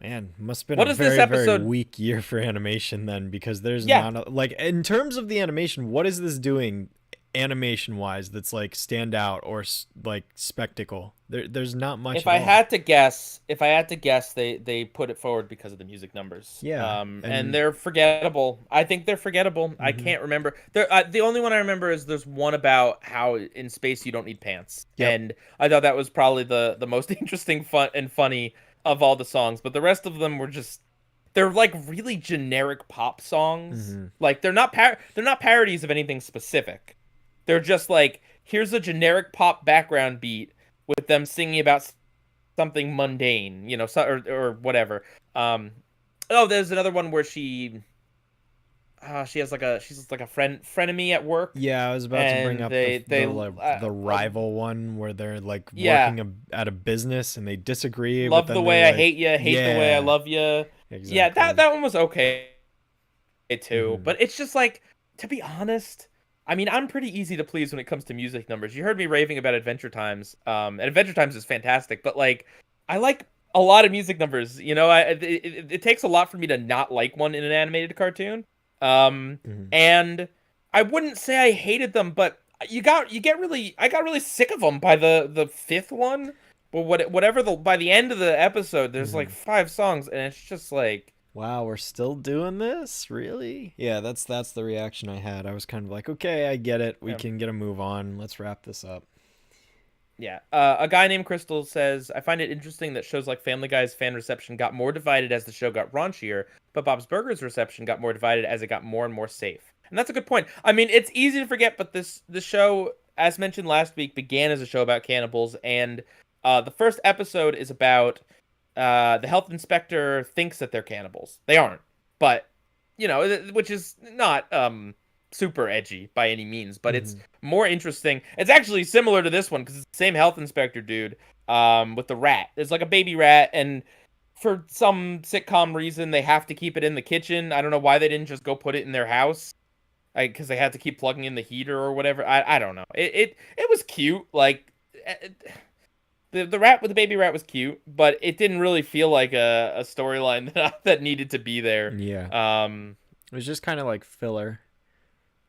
man, must have been a very, very weak year for animation then, because there's not, like, in terms of the animation, what is this doing animation-wise that's, like, stand out or, like, spectacle? There's not much. If I had to guess, they put it forward because of the music numbers. Yeah, and they're forgettable. I think they're forgettable. Mm-hmm. I can't remember. The only one I remember is there's one about how in space you don't need pants, and I thought that was probably the most interesting, fun and funny of all the songs. But the rest of them were just, they're like really generic pop songs. Mm-hmm. Like they're not parodies of anything specific. They're just like, here's a generic pop background beat with them singing about something mundane, you know, or whatever. There's another one where she's like a frenemy at work. Yeah, I was about to bring up the rival one where they're like working at a business and they disagree. Love the way I hate you, hate the way I love you. Exactly. Yeah, that one was okay too, but it's just like, to be honest, I mean, I'm pretty easy to please when it comes to music numbers. You heard me raving about Adventure Times. And Adventure Times is fantastic, but like, I like a lot of music numbers. You know, it takes a lot for me to not like one in an animated cartoon. And I wouldn't say I hated them, but I got really sick of them by the fifth one. But by the end of the episode, there's like 5 songs, and it's just like, wow, we're still doing this? Really? Yeah, that's the reaction I had. I was kind of like, okay, I get it. We can get a move on. Let's wrap this up. Yeah. A guy named Crystal says, I find it interesting that shows like Family Guy's fan reception got more divided as the show got raunchier, but Bob's Burgers reception got more divided as it got more and more safe. And that's a good point. I mean, it's easy to forget, but the show, as mentioned last week, began as a show about cannibals, and the first episode is about the health inspector thinks that they're cannibals. They aren't, but you know, which is not super edgy by any means, but it's more interesting. It's actually similar to this one because it's the same health inspector dude with the rat. There's like a baby rat, and for some sitcom reason they have to keep it in the kitchen. I don't know why they didn't just go put it in their house, because they had to keep plugging in the heater or whatever. I don't know. It was cute, like. The rat with the baby rat was cute, but it didn't really feel like a storyline that needed to be there. Yeah. It was just kind of like filler,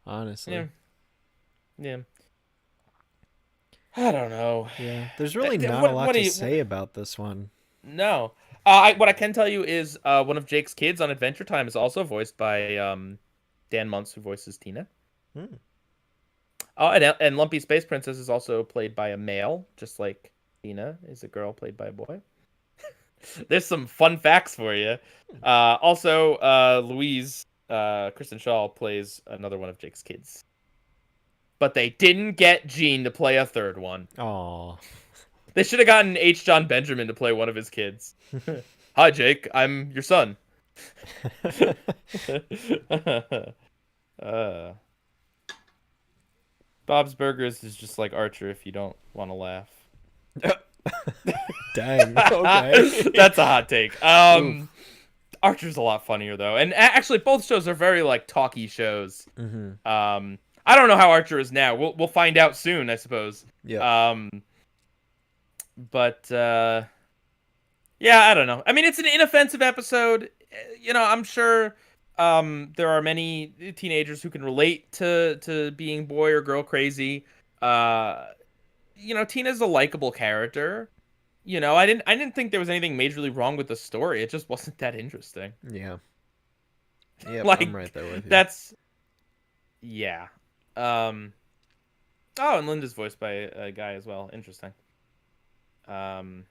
honestly. Yeah. I don't know. Yeah. There's really not a lot to say about this one. No. What I can tell you is one of Jake's kids on Adventure Time is also voiced by Dan Muntz, who voices Tina. And Lumpy Space Princess is also played by a male, just like Tina is a girl played by a boy. There's some fun facts for you. Also, Louise, Kristen Shaw, plays another one of Jake's kids. But they didn't get Gene to play a third one. Aww. They should have gotten H. John Benjamin to play one of his kids. Hi, Jake. I'm your son. Bob's Burgers is just like Archer if you don't want to laugh. Dang. Okay. That's a hot take. Archer's a lot funnier though, and actually both shows are very like talky shows. I don't know how Archer is now. We'll find out soon, I suppose. Yeah. But yeah, I don't know. I mean, it's an inoffensive episode. You know, I'm sure there are many teenagers who can relate to being boy or girl crazy. Tina's a likable character. I didn't think there was anything majorly wrong with the story. It just wasn't that interesting. Yeah. Yep, I'm right Like there with you. that's yeah. Oh, and Linda's voiced by a guy as well. Interesting. Um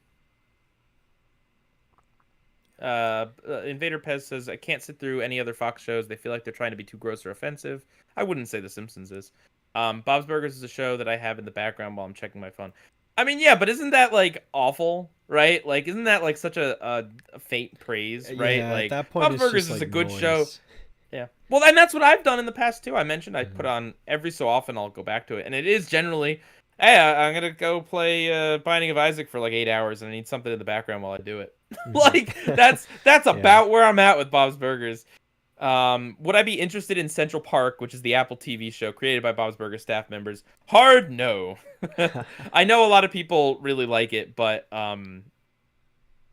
Invader Pez says, I can't sit through any other Fox shows. They feel like they're trying to be too gross or offensive. I wouldn't say The Simpsons is. Bob's Burgers is a show that I have in the background while I'm checking my phone. I mean, yeah, but isn't that like awful, right? Like, isn't that like such a faint praise, right? Yeah, Like, at that point, Bob's it's Burgers just is like a good noise. show. Yeah. Well, and that's what I've done in the past too. I mentioned I put Mhm. on every so often. I'll go back to it, and it is generally, hey, I'm gonna go play Binding of Isaac for like 8 hours, and I need something in the background while I do it. Like that's Yeah. about where I'm at with Bob's Burgers. Would I be interested in Central Park, which is the Apple TV show created by Bob's Burgers staff members? Hard no. I know a lot of people really like it, but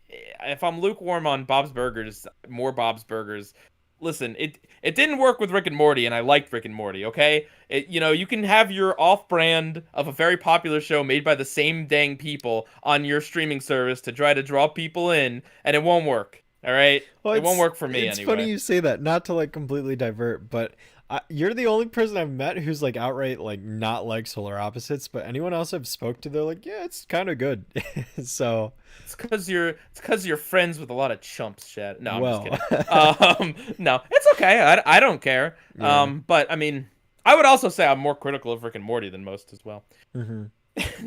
if I'm lukewarm on Bob's Burgers, more Bob's Burgers. Listen, it didn't work with Rick and Morty, and I liked Rick and Morty. Okay, you can have your off-brand of a very popular show made by the same dang people on your streaming service to try to draw people in, and it won't work. All right, Well, it won't work for me it's funny anyway. you say that. Not to like completely divert, but you're the only person I've met who's like outright like not like Solar Opposites. But anyone else I've spoke to, they're like, yeah, it's kind of good. So, It's because you're friends with a lot of chumps, Chad. No, I'm just well, kidding. No, it's okay. I don't care. yeah. But I mean, I would also say I'm more critical of Rick and Morty than most as well. Hmm.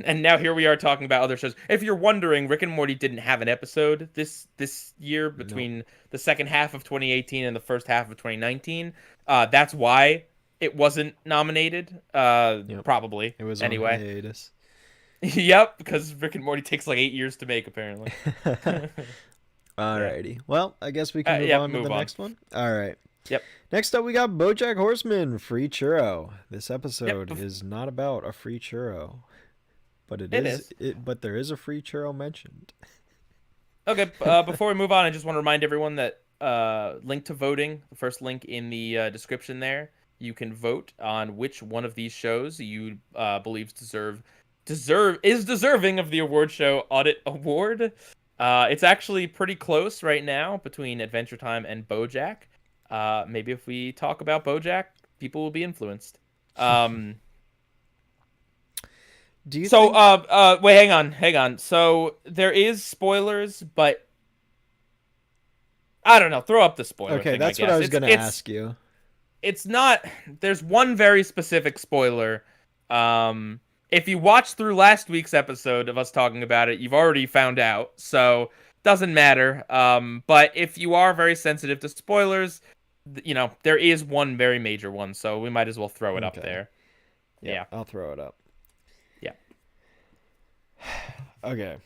And now here we are talking about other shows. If you're wondering, Rick and Morty didn't have an episode this year Nope. between the second half of 2018 and the first half of 2019. That's why it wasn't nominated. Yep. Probably. It was Anyway. on hiatus. Yep, because Rick and Morty takes like 8 years to make, apparently. Yeah. Alrighty. Well, I guess we can move Yep, on to move the on. next one. All right. Yep. Next up, we got Bojack Horseman, free churro. This episode Yep. is not about a free churro, but It is. But there is a free churro mentioned. Okay, before we move on, I just want to remind everyone that link to voting, the first link in the description there, you can vote on which one of these shows you believe is deserving of the award show Audit Award. It's actually pretty close right now between Adventure Time and Bojack. Maybe if we talk about Bojack, people will be influenced. Do you So, think... wait, hang on. So there is spoilers, but I don't know. Throw up the spoiler Okay, thing, that's I what guess. I was going to ask you. It's not. There's one very specific spoiler. If you watched through last week's episode of us talking about it, you've already found out. So doesn't matter. But if you are very sensitive to spoilers, there is one very major one. So we might as well throw it up Okay. there. Yep, Yeah. I'll throw it up. Yeah. Okay.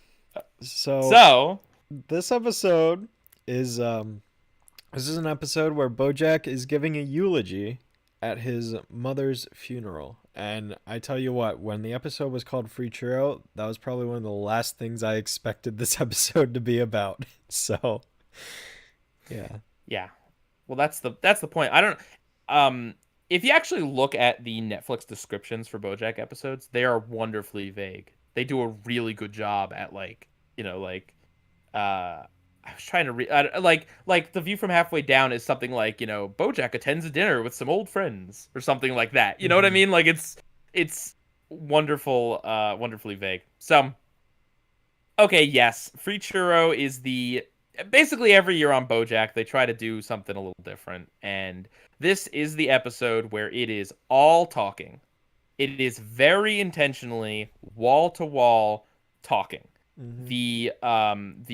So So this episode is this is an episode where Bojack is giving a eulogy at his mother's funeral. And I tell you what, when the episode was called Free Churro, that was probably one of the last things I expected this episode to be about. So, yeah. yeah. Well, that's the point. I don't. If you actually look at the Netflix descriptions for BoJack episodes, they are wonderfully vague. They do a really good job at I was trying to read like The View from Halfway Down is something like BoJack attends a dinner with some old friends or something like that. You know what I mean? Like it's wonderful, wonderfully vague. So okay, yes, Free Churro is basically every year on BoJack they try to do something a little different, and this is the episode where it is all talking. It is very intentionally wall to wall talking. The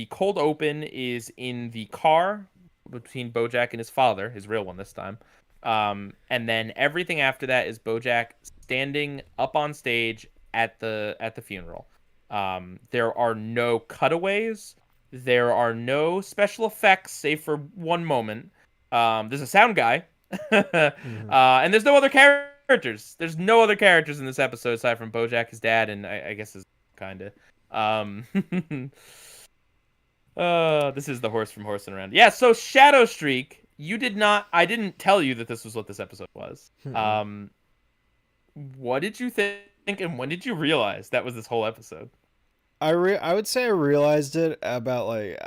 cold open is in the car between Bojack and his father, his real one this time. And then everything after that is Bojack standing up on stage at the funeral. There are no cutaways. There are no special effects, save for one moment. There's a sound guy, and there's no other characters. There's no other characters in this episode aside from Bojack, his dad, and I guess his kind of. This is the horse from Horse and Around. Yeah, so Shadow Streak, you did not. I didn't tell you that this was what this episode was. What did you think, and when did you realize that was this whole episode? I would say I realized it about like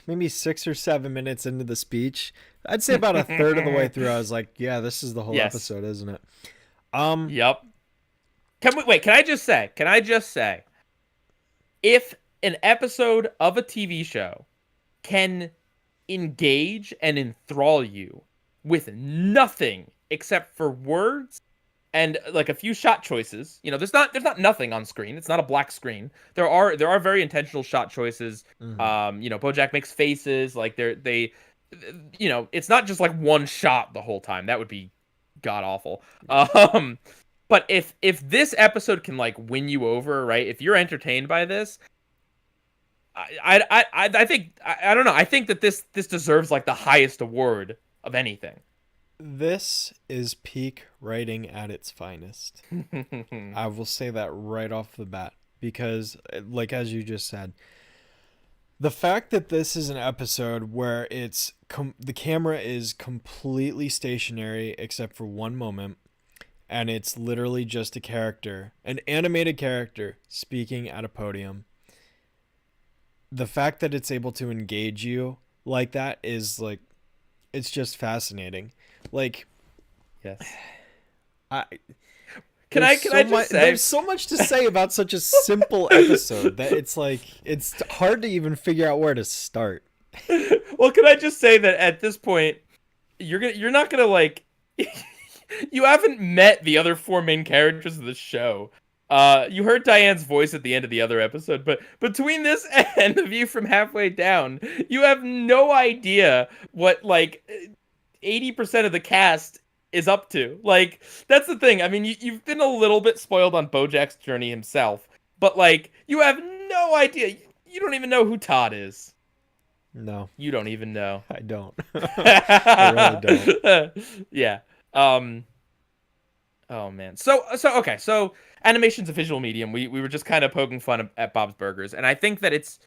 maybe 6 or 7 minutes into the speech. I'd say about a third of the way through I was like, yeah, this is the whole episode, isn't it? Yep. Can I just say if an episode of a TV show can engage and enthrall you with nothing except for words and like a few shot choices, there's not nothing on screen. It's not a black screen. There are very intentional shot choices. Bojack makes faces, like it's not just like one shot the whole time. That would be god awful. But if this episode can like win you over, right? If you're entertained by this, I think I don't know. I think that this deserves like the highest award of anything. This is peak writing at its finest. I will say that right off the bat because, like as you just said, the fact that this is an episode where the camera is completely stationary except for one moment, and it's literally just a character, an animated character speaking at a podium. The fact that it's able to engage you like that is like, it's just fascinating. Like, yes. Can I just say there's so much to say about such a simple episode that it's like it's hard to even figure out where to start. Well, can I just say that at this point you're not gonna like you haven't met the other 4 main characters of the show. You heard Diane's voice at the end of the other episode, but between this and the view from halfway down, you have no idea what like 80% of the cast is up to. Like, that's the thing. I mean, you've been a little bit spoiled on Bojack's journey himself, but like, you have no idea. You don't even know who Todd is. No. You don't even know. I don't. I really don't. Yeah. Oh man. So okay. So animation's a visual medium. We were just kind of poking fun at Bob's Burgers, and I think that it's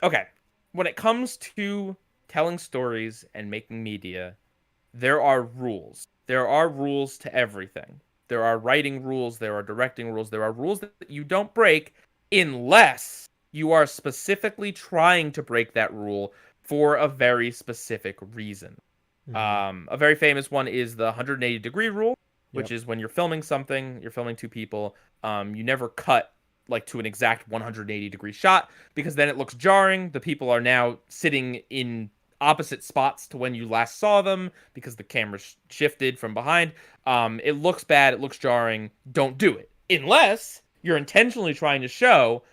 okay when it comes to telling stories and making media. There are rules. There are rules to everything. There are writing rules. There are directing rules. There are rules that you don't break unless you are specifically trying to break that rule for a very specific reason. A very famous one is the 180-degree rule, which is when you're filming something, you're filming 2 people, you never cut like to an exact 180-degree shot because then it looks jarring. The people are now sitting in opposite spots to when you last saw them because the camera shifted from behind. It looks bad. It looks jarring. Don't do it unless you're intentionally trying to show,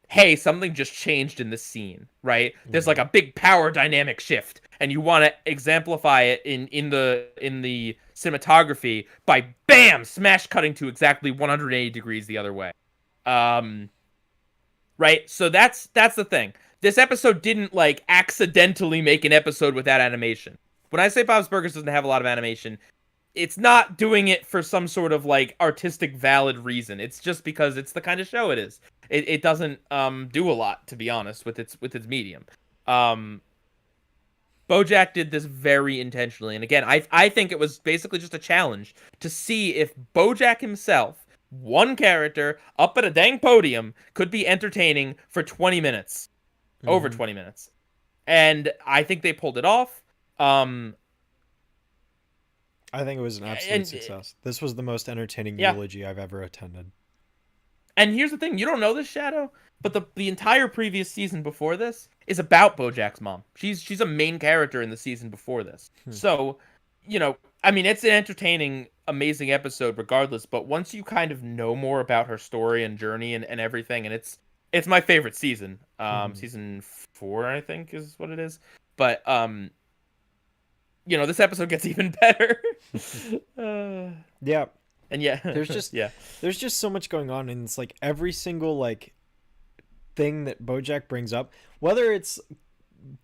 hey, something just changed in the scene, right? There's like a big power dynamic shift, and you want to exemplify it in the cinematography by bam, smash cutting to exactly 180 degrees the other way. Right? So that's the thing. This episode didn't like accidentally make an episode without animation. When I say Bob's Burgers doesn't have a lot of animation, it's not doing it for some sort of like artistic valid reason. It's just because it's the kind of show it is. It doesn't do a lot, to be honest, with its medium. Bojack did this very intentionally, and again, I think it was basically just a challenge to see if Bojack himself, one character up at a dang podium, could be entertaining for 20 minutes. Over 20 minutes. And I think they pulled it off. I think it was an absolute success. This was the most entertaining eulogy I've ever attended. And here's the thing, you don't know this, Shadow, but the entire previous season before this is about Bojack's mom. She's a main character in the season before this. So, I mean, it's an entertaining, amazing episode regardless, but once you kind of know more about her story and journey and everything, and it's my favorite season. Season 4, I think, is what it is. But, this episode gets even better. Yeah. And yeah. There's just so much going on, and it's like every single, like, thing that Bojack brings up, whether it's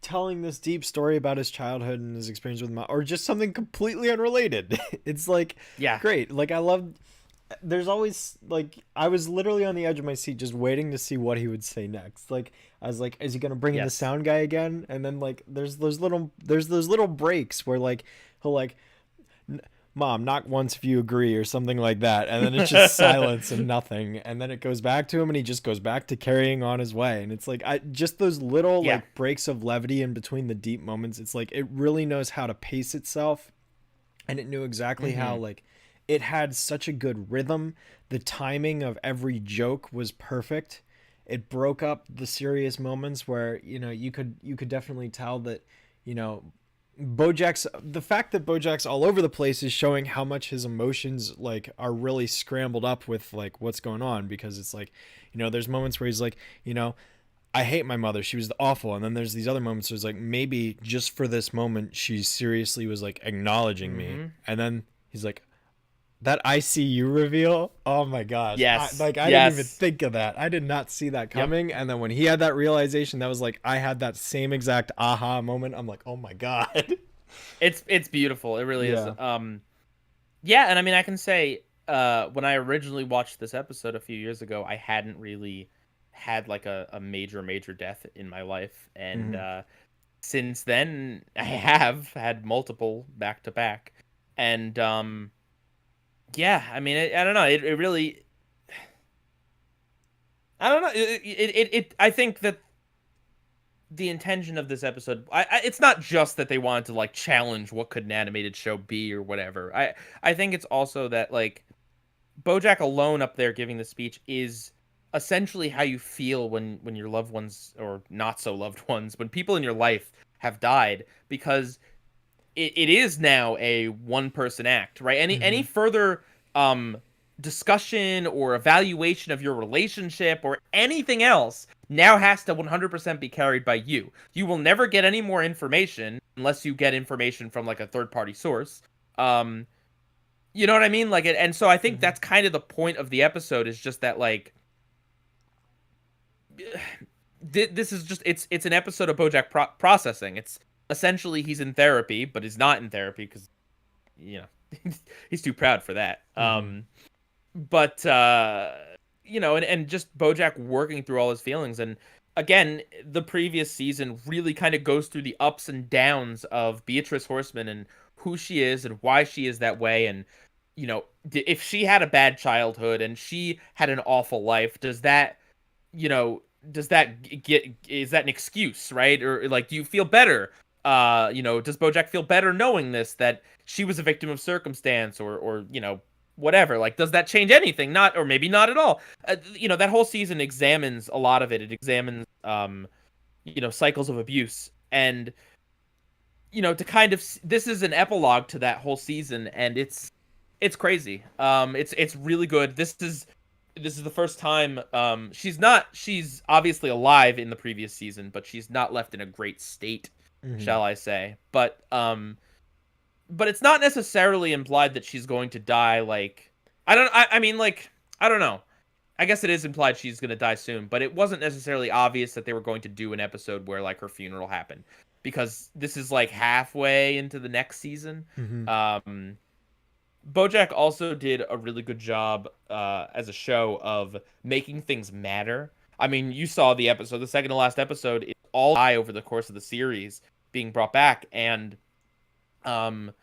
telling this deep story about his childhood and his experience with mom, or just something completely unrelated. It's like, great. Like, I love there's always like I was literally on the edge of my seat just waiting to see what he would say next. Like I was like, is he gonna bring in the Yes. sound guy again? And then like there's those little breaks where like he'll like, Mom, not once if you agree or something like that, and then it's just silence and nothing, and then it goes back to him and he just goes back to carrying on his way. And it's like I just those little Yeah. like breaks of levity in between the deep moments. It's like it really knows how to pace itself, and it knew exactly how like it had such a good rhythm. The timing of every joke was perfect. It broke up the serious moments where you could definitely tell that you know Bojack's the fact that Bojack's all over the place is showing how much his emotions like are really scrambled up with like what's going on, because it's like there's moments where he's like I hate my mother, she was awful, and then there's these other moments where it's like maybe just for this moment she seriously was like acknowledging me, and then he's like that ICU reveal. Oh my gosh. Yes. I didn't even think of that. I did not see that coming. Yep. And then when he had that realization, that was like, I had that same exact aha moment. I'm like, oh my God. It's beautiful. It really is. Yeah. And I mean, I can say, when I originally watched this episode a few years ago, I hadn't really had like a major death in my life. And, since then I have had multiple back to back. And, yeah, I mean, I don't know. It really, I don't know. I think that the intention of this episode, it's not just that they wanted to like challenge what could an animated show be or whatever. I think it's also that like Bojack alone up there giving the speech is essentially how you feel when your loved ones, or not so loved ones, when people in your life have died, because it is now a one person act, right? Any further discussion or evaluation of your relationship or anything else now has to 100% be carried by you. You will never get any more information unless you get information from like a third party source. You know what I mean? Like, and so I think that's kind of the point of the episode, is just that like this is just it's an episode of Bojack processing. It's essentially he's in therapy, but he's not in therapy because he's too proud for that. But and just Bojack working through all his feelings. And again, the previous season really kind of goes through the ups and downs of Beatrice Horseman and who she is and why she is that way. And if she had a bad childhood and she had an awful life, is that is that an excuse, right? Or like, do you feel better? Does Bojack feel better knowing this, that she was a victim of circumstance or whatever? Like, does that change anything? Not, or maybe not at all. That whole season examines a lot of it. It examines, cycles of abuse, and to kind of, this is an epilogue to that whole season, and it's crazy. It's really good. This is the first time she's obviously alive in the previous season, but she's not left in a great state, shall I say. But it's not necessarily implied that she's going to die. Like, I don't know. I guess it is implied she's going to die soon, but it wasn't necessarily obvious that they were going to do an episode where like her funeral happened, because this is like halfway into the next season. Bojack also did a really good job as a show of making things matter. I mean, you saw the episode, the second to last episode, it's all die over the course of the series being brought back, and like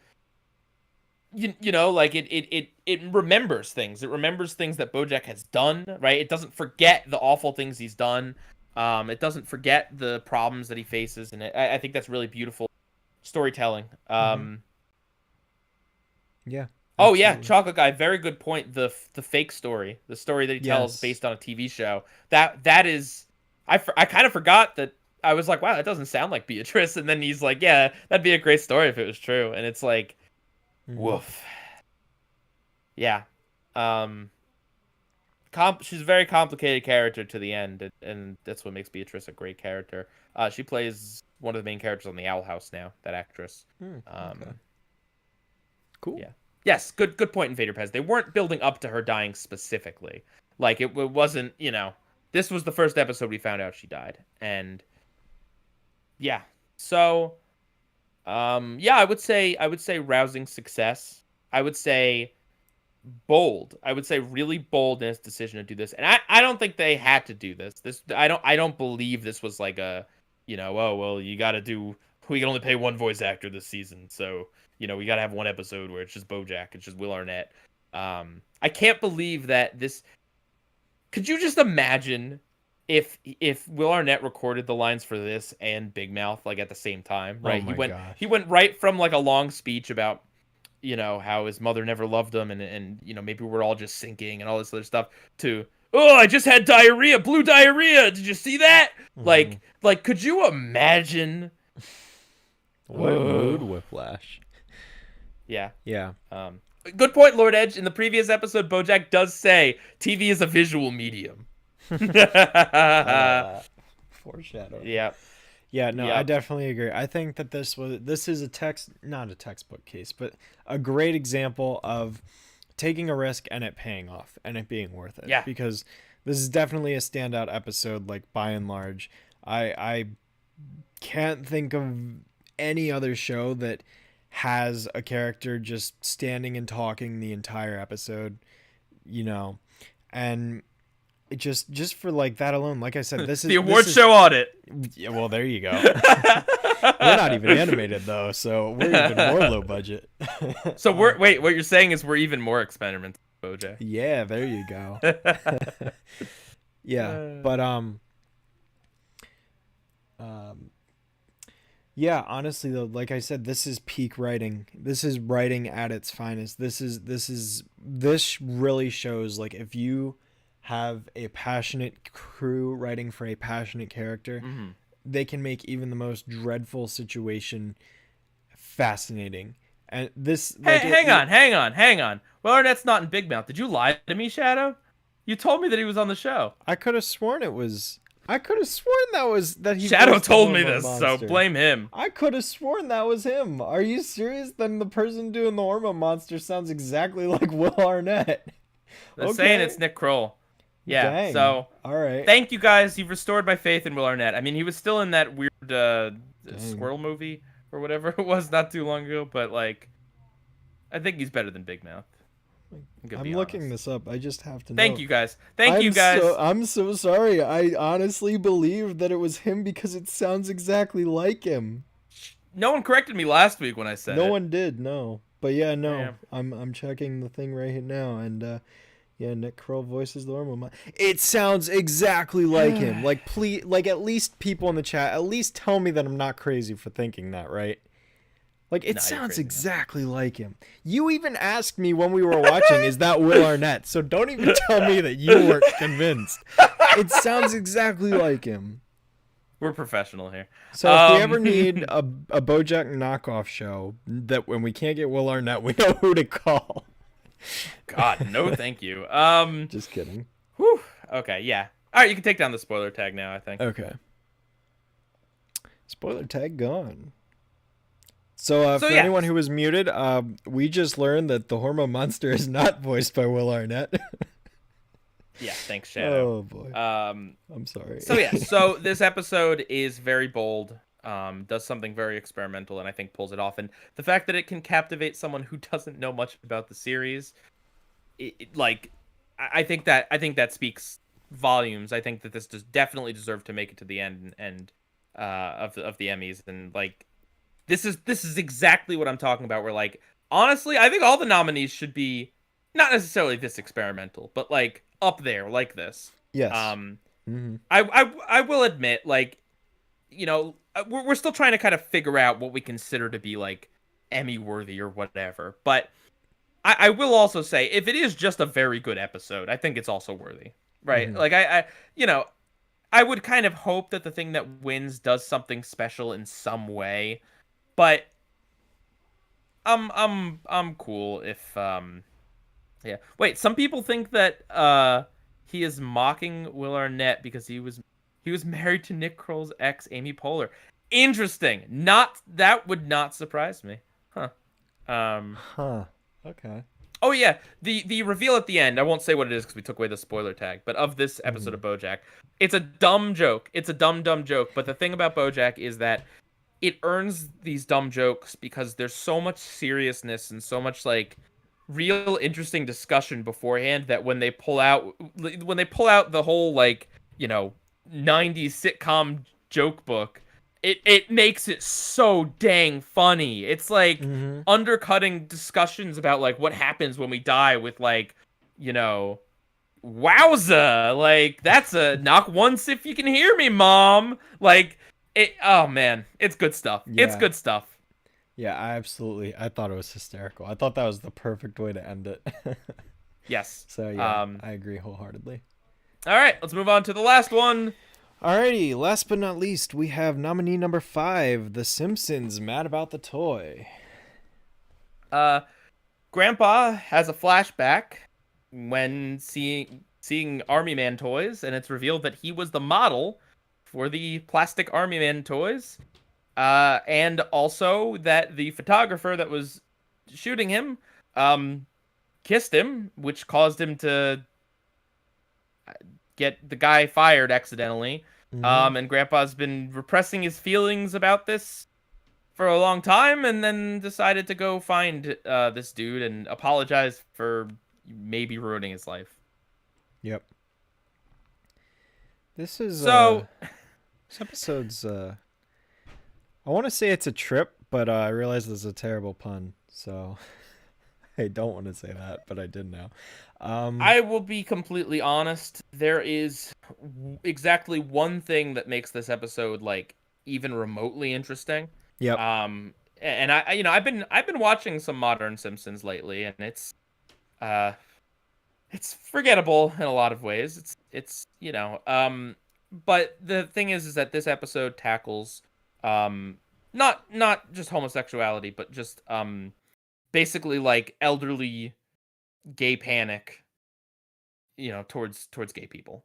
it remembers things. It remembers things that Bojack has done, right? It doesn't forget the awful things he's done. It doesn't forget the problems that he faces, and I think that's really beautiful storytelling. Yeah. Oh yeah, Chocolate Guy, very good point. The fake story, the story that he tells based on a TV show. That is, I kind of forgot that. I was like, wow, that doesn't sound like Beatrice. And then he's like, yeah, that'd be a great story if it was true. And it's like, woof. Yeah. She's a very complicated character to the end, and that's what makes Beatrice a great character. She plays one of the main characters on the Owl House now, that actress. Okay. Cool. Yeah. Yes, good point, Invader Pez. They weren't building up to her dying specifically. Like, it wasn't, this was the first episode we found out she died. And yeah. So I would say rousing success. I would say bold. I would say really bold in its decision to do this. And I don't think they had to do this. I don't believe this was like a, oh well, you got to do. We can only pay one voice actor this season, so we got to have one episode where it's just Bojack, it's just Will Arnett. I can't believe that this. Could you just imagine if Will Arnett recorded the lines for this and Big Mouth like at the same time, right? Oh my gosh. He went right from like a long speech about how his mother never loved him and maybe we're all just sinking and all this other stuff to, oh, I just had diarrhea, blue diarrhea. Did you see that? Mm-hmm. Like could you imagine? What mood whiplash. Yeah. Yeah. Good point, Lord Edge. In the previous episode, Bojack does say TV is a visual medium. Foreshadowing. Yeah. Yeah, no, Yep. I definitely agree. I think that this is not a textbook case, but a great example of taking a risk and it paying off and it being worth it. Yeah. Because this is definitely a standout episode, like by and large. I can't think of any other show that has a character just standing and talking the entire episode, and it just for like that alone, like I said, this is the award show Audit. Yeah, well, there you go. We're not even animated though, so we're even more low budget. So wait, what you're saying is we're even more experimental, Bojack. Yeah, there you go. Yeah, but yeah, honestly though, like I said, this is peak writing. This is writing at its finest. This really shows, like, if you have a passionate crew writing for a passionate character, they can make even the most dreadful situation fascinating. And this, like, hang on. Well, Arnett's not in Big Mouth. Did you lie to me, Shadow? You told me that he was on the show. I could have sworn that he. Shadow voiced the told me Hormone this, monster. so blame him. I could have sworn that was him. Are you serious? Then the person doing the Hormone monster sounds exactly like Will Arnett. They're saying it's Nick Kroll. Yeah, Dang. so all right. thank you guys. You've restored my faith in Will Arnett. I mean, he was still in that weird squirrel movie or whatever it was not too long ago, but like, I think he's better than Big Mouth. I'm looking this up. I just have to know. Thank you guys. Thank you guys. I'm so sorry. I honestly believe that it was him because it sounds exactly like him. No one corrected me last week when I said it. No one did, no. But yeah, no. Yeah. I'm checking the thing right here now, and yeah, Nick Kroll voices the Hormone. It sounds exactly like him. Like, please, like, at least people in the chat, at least tell me that I'm not crazy for thinking that, right? Like, it sounds exactly like him. You even asked me when we were watching, is that Will Arnett? So don't even tell me that you weren't convinced. It sounds exactly like him. We're professional here. So if we ever need a Bojack knockoff show, that when we can't get Will Arnett, we know who to call. God, no thank you. Just kidding. Whew. Okay, yeah. All right, you can take down the spoiler tag now, I think. Okay. Spoiler tag gone. So for anyone who was muted, we just learned that the Hormone monster is not voiced by Will Arnett. Yeah, thanks, Shadow. Oh boy. I'm sorry. So yeah, so this episode is very bold. Does something very experimental, and I think pulls it off. And the fact that it can captivate someone who doesn't know much about the series, I think that speaks volumes. I think that this does definitely deserve to make it to the end and of the Emmys, and like. This is exactly what I'm talking about. Where, like, honestly, I think all the nominees should be not necessarily this experimental, but like up there, like this. Yes. I will admit, like, we're still trying to kind of figure out what we consider to be like Emmy worthy or whatever. But I will also say, if it is just a very good episode, I think it's also worthy, right? Like I would kind of hope that the thing that wins does something special in some way. But I'm cool if yeah. Wait, some people think that he is mocking Will Arnett because he was married to Nick Kroll's ex Amy Poehler. Interesting. That would not surprise me. Huh. Okay. Oh yeah, the reveal at the end. I won't say what it is because we took away the spoiler tag. But of this episode of BoJack, it's a dumb joke. It's a dumb joke. But the thing about BoJack is that it earns these dumb jokes because there's so much seriousness and so much like real interesting discussion beforehand that when they pull out the whole like, 90s sitcom joke book, it makes it so dang funny. It's like undercutting discussions about like what happens when we die with like, wowza, like that's a knock once if you can hear me, mom. Like oh man, it's good stuff. It's Yeah. good stuff. Yeah, I thought it was hysterical. I thought that was the perfect way to end it. Yes. So yeah, I agree wholeheartedly. All right, let's move on to the last one. Alrighty, last but not least, we have nominee number 5, The Simpsons, Mad About the Toy. Grandpa has a flashback when seeing Army Man toys, and it's revealed that he was the model for the plastic Army Man toys. And also that the photographer that was shooting him kissed him, which caused him to get the guy fired accidentally. And Grandpa's been repressing his feelings about this for a long time, and then decided to go find this dude and apologize for maybe ruining his life. Yep. This is so. This episode's I want to say it's a trip, but I realize it's a terrible pun, so I don't want to say that, but I did now. I will be completely honest. There is exactly one thing that makes this episode like even remotely interesting. Yep. And I've been watching some modern Simpsons lately, and it's forgettable in a lot of ways. It's but the thing is that this episode tackles not just homosexuality, but just basically like elderly gay panic, towards gay people.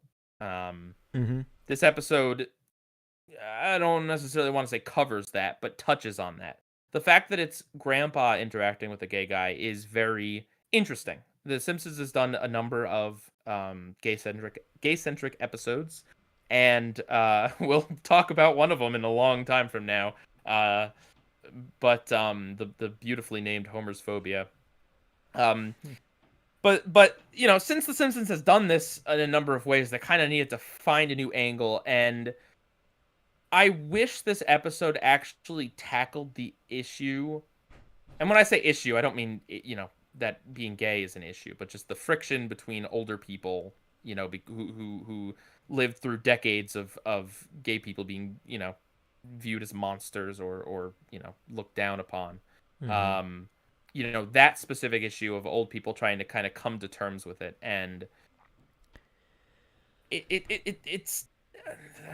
This episode, I don't necessarily want to say covers that, but touches on that. The fact that it's Grandpa interacting with a gay guy is very interesting. The Simpsons has done a number of gay-centric episodes, and we'll talk about one of them in a long time from now. But the beautifully named Homer's Phobia. But since The Simpsons has done this in a number of ways, they kind of needed to find a new angle, and I wish this episode actually tackled the issue. And when I say issue, I don't mean that being gay is an issue, but just the friction between older people, who lived through decades of gay people being, viewed as monsters or looked down upon. That specific issue of old people trying to kind of come to terms with it. And it's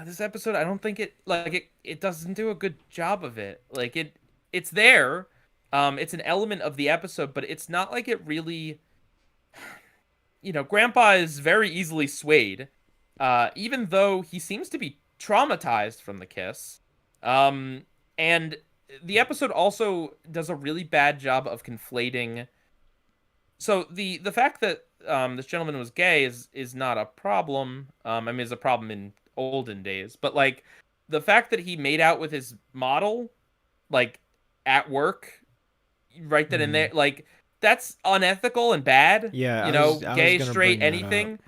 this episode, I don't think it doesn't do a good job of it. Like it's there. It's an element of the episode, but it's not like it really, Grandpa is very easily swayed, even though he seems to be traumatized from the kiss. And the episode also does a really bad job of conflating. So the fact that this gentleman was gay is not a problem. I mean, it's a problem in olden days, but like the fact that he made out with his model, like at work, right then and there, like that's unethical and bad. Yeah, gay, straight, anything.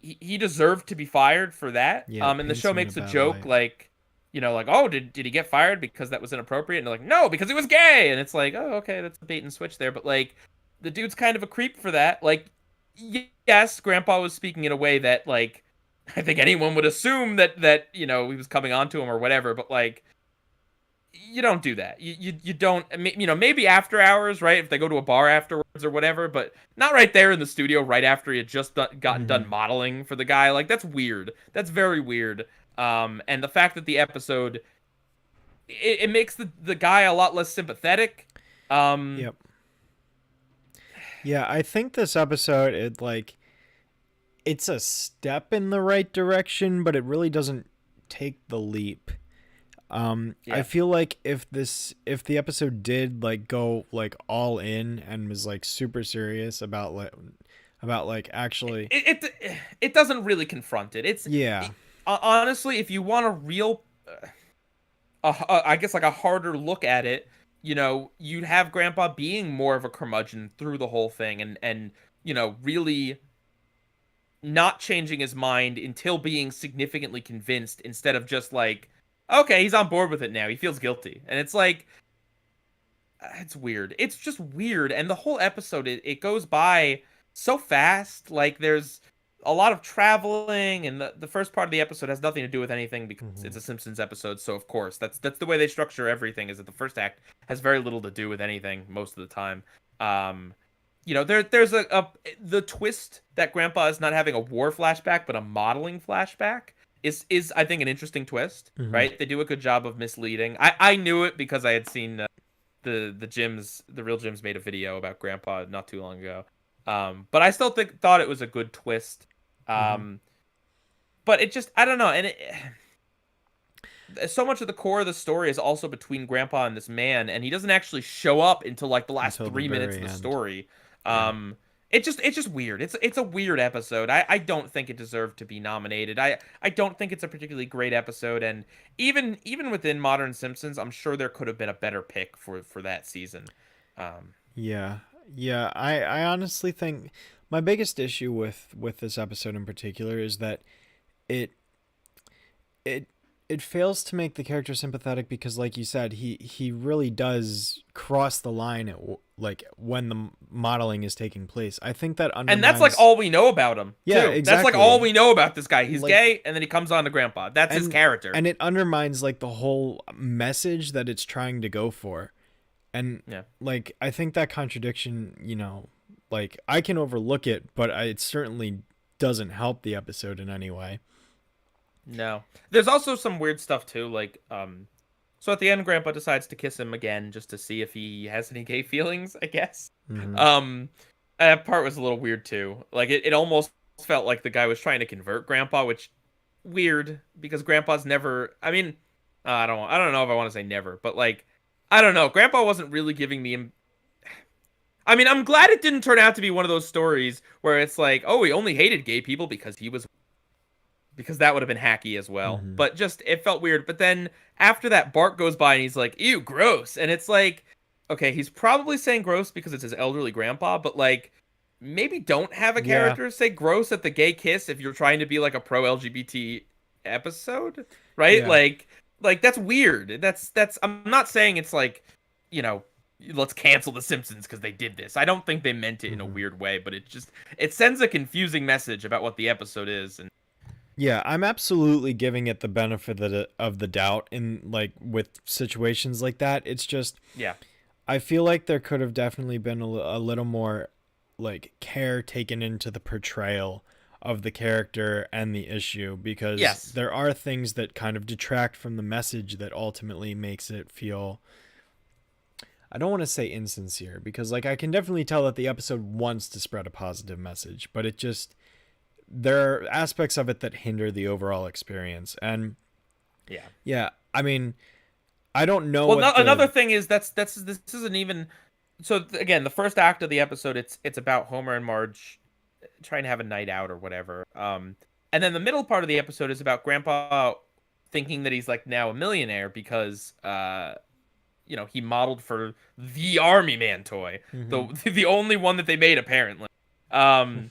He deserved to be fired for that. Yeah, and the show makes a joke like. Oh, did he get fired because that was inappropriate? And they're like, no, because he was gay. And it's like, oh, okay, that's a bait and switch there. But like, the dude's kind of a creep for that. Like, yes, Grandpa was speaking in a way that like, I think anyone would assume that he was coming on to him or whatever. But like, you don't do that. You don't. Maybe after hours, right? If they go to a bar afterwards or whatever. But not right there in the studio right after he had just gotten done modeling for the guy. Like, that's weird. That's very weird. And the fact that the episode, it makes the guy a lot less sympathetic. Yep. Yeah, I think this episode, it's a step in the right direction, but it really doesn't take the leap. I feel like if the episode did like go like all in and was like super serious about actually, it doesn't really confront it. Honestly, if you want a real, I guess like a harder look at it, you know, you'd have Grandpa being more of a curmudgeon through the whole thing, and you know, really not changing his mind until being significantly convinced, instead of just like, okay, he's on board with it now. He feels guilty, and it's like, it's weird. It's just weird, and the whole episode, it goes by so fast. Like, there's a lot of traveling, and the first part of the episode has nothing to do with anything because it's a Simpsons episode. So of course, that's the way they structure everything. Is that the first act has very little to do with anything most of the time. You know, there's the twist that Grandpa is not having a war flashback but a modeling flashback is I think an interesting twist, right? They do a good job of misleading. I knew it because I had seen the real Jims made a video about Grandpa not too long ago. But I still thought it was a good twist. But it just, I don't know, and so much of the core of the story is also between Grandpa and this man, and he doesn't actually show up until like the last 3 minutes of the story. It's just weird. It's a weird episode. I don't think it deserved to be nominated. I don't think it's a particularly great episode, and even within modern Simpsons, I'm sure there could have been a better pick for that season. Yeah, I honestly think my biggest issue with this episode in particular is that it fails to make the character sympathetic because, like you said, he really does cross the line at like when the modeling is taking place. I think that undermines... And that's like all we know about him. Yeah, too. exactly. That's like all we know about this guy. He's like, gay, and then he comes on to Grandpa. That's his character. And it undermines like the whole message that it's trying to go for. And like, I think that contradiction, you know, like I can overlook it, but it certainly doesn't help the episode in any way. No. There's also some weird stuff too, like so at the end Grandpa decides to kiss him again just to see if he has any gay feelings, I guess. That part was a little weird too. Like it almost felt like the guy was trying to convert Grandpa, which weird because Grandpa's never, I mean, I don't know if I want to say never, but like I don't know. Grandpa wasn't really giving me I mean, I'm glad it didn't turn out to be one of those stories where it's like, oh, he only hated gay people because that would have been hacky as well. But just, it felt weird. But then after that, Bart goes by and he's like, ew, gross. And it's like, okay, he's probably saying gross because it's his elderly grandpa, but like, maybe don't have a character say gross at the gay kiss if you're trying to be like a pro-LGBT episode, right? Like that's weird. That's I'm not saying it's like, you know, let's cancel the Simpsons because they did this. I don't think they meant it in a weird way, but it sends a confusing message about what the episode is. And yeah, I'm absolutely giving it the benefit of the doubt in like with situations like that. It's just, I feel like there could have definitely been a little more like care taken into the portrayal of the character and the issue, because there are things that kind of detract from the message that ultimately makes it feel, I don't want to say insincere, because like I can definitely tell that the episode wants to spread a positive message, but it just, there are aspects of it that hinder the overall experience. And I mean, I don't know. Well, another thing is this isn't even, so again, the first act of the episode, it's about Homer and Marge trying to have a night out or whatever. And then the middle part of the episode is about Grandpa thinking that he's like now a millionaire because you know, he modeled for the Army Man toy, the only one that they made apparently. And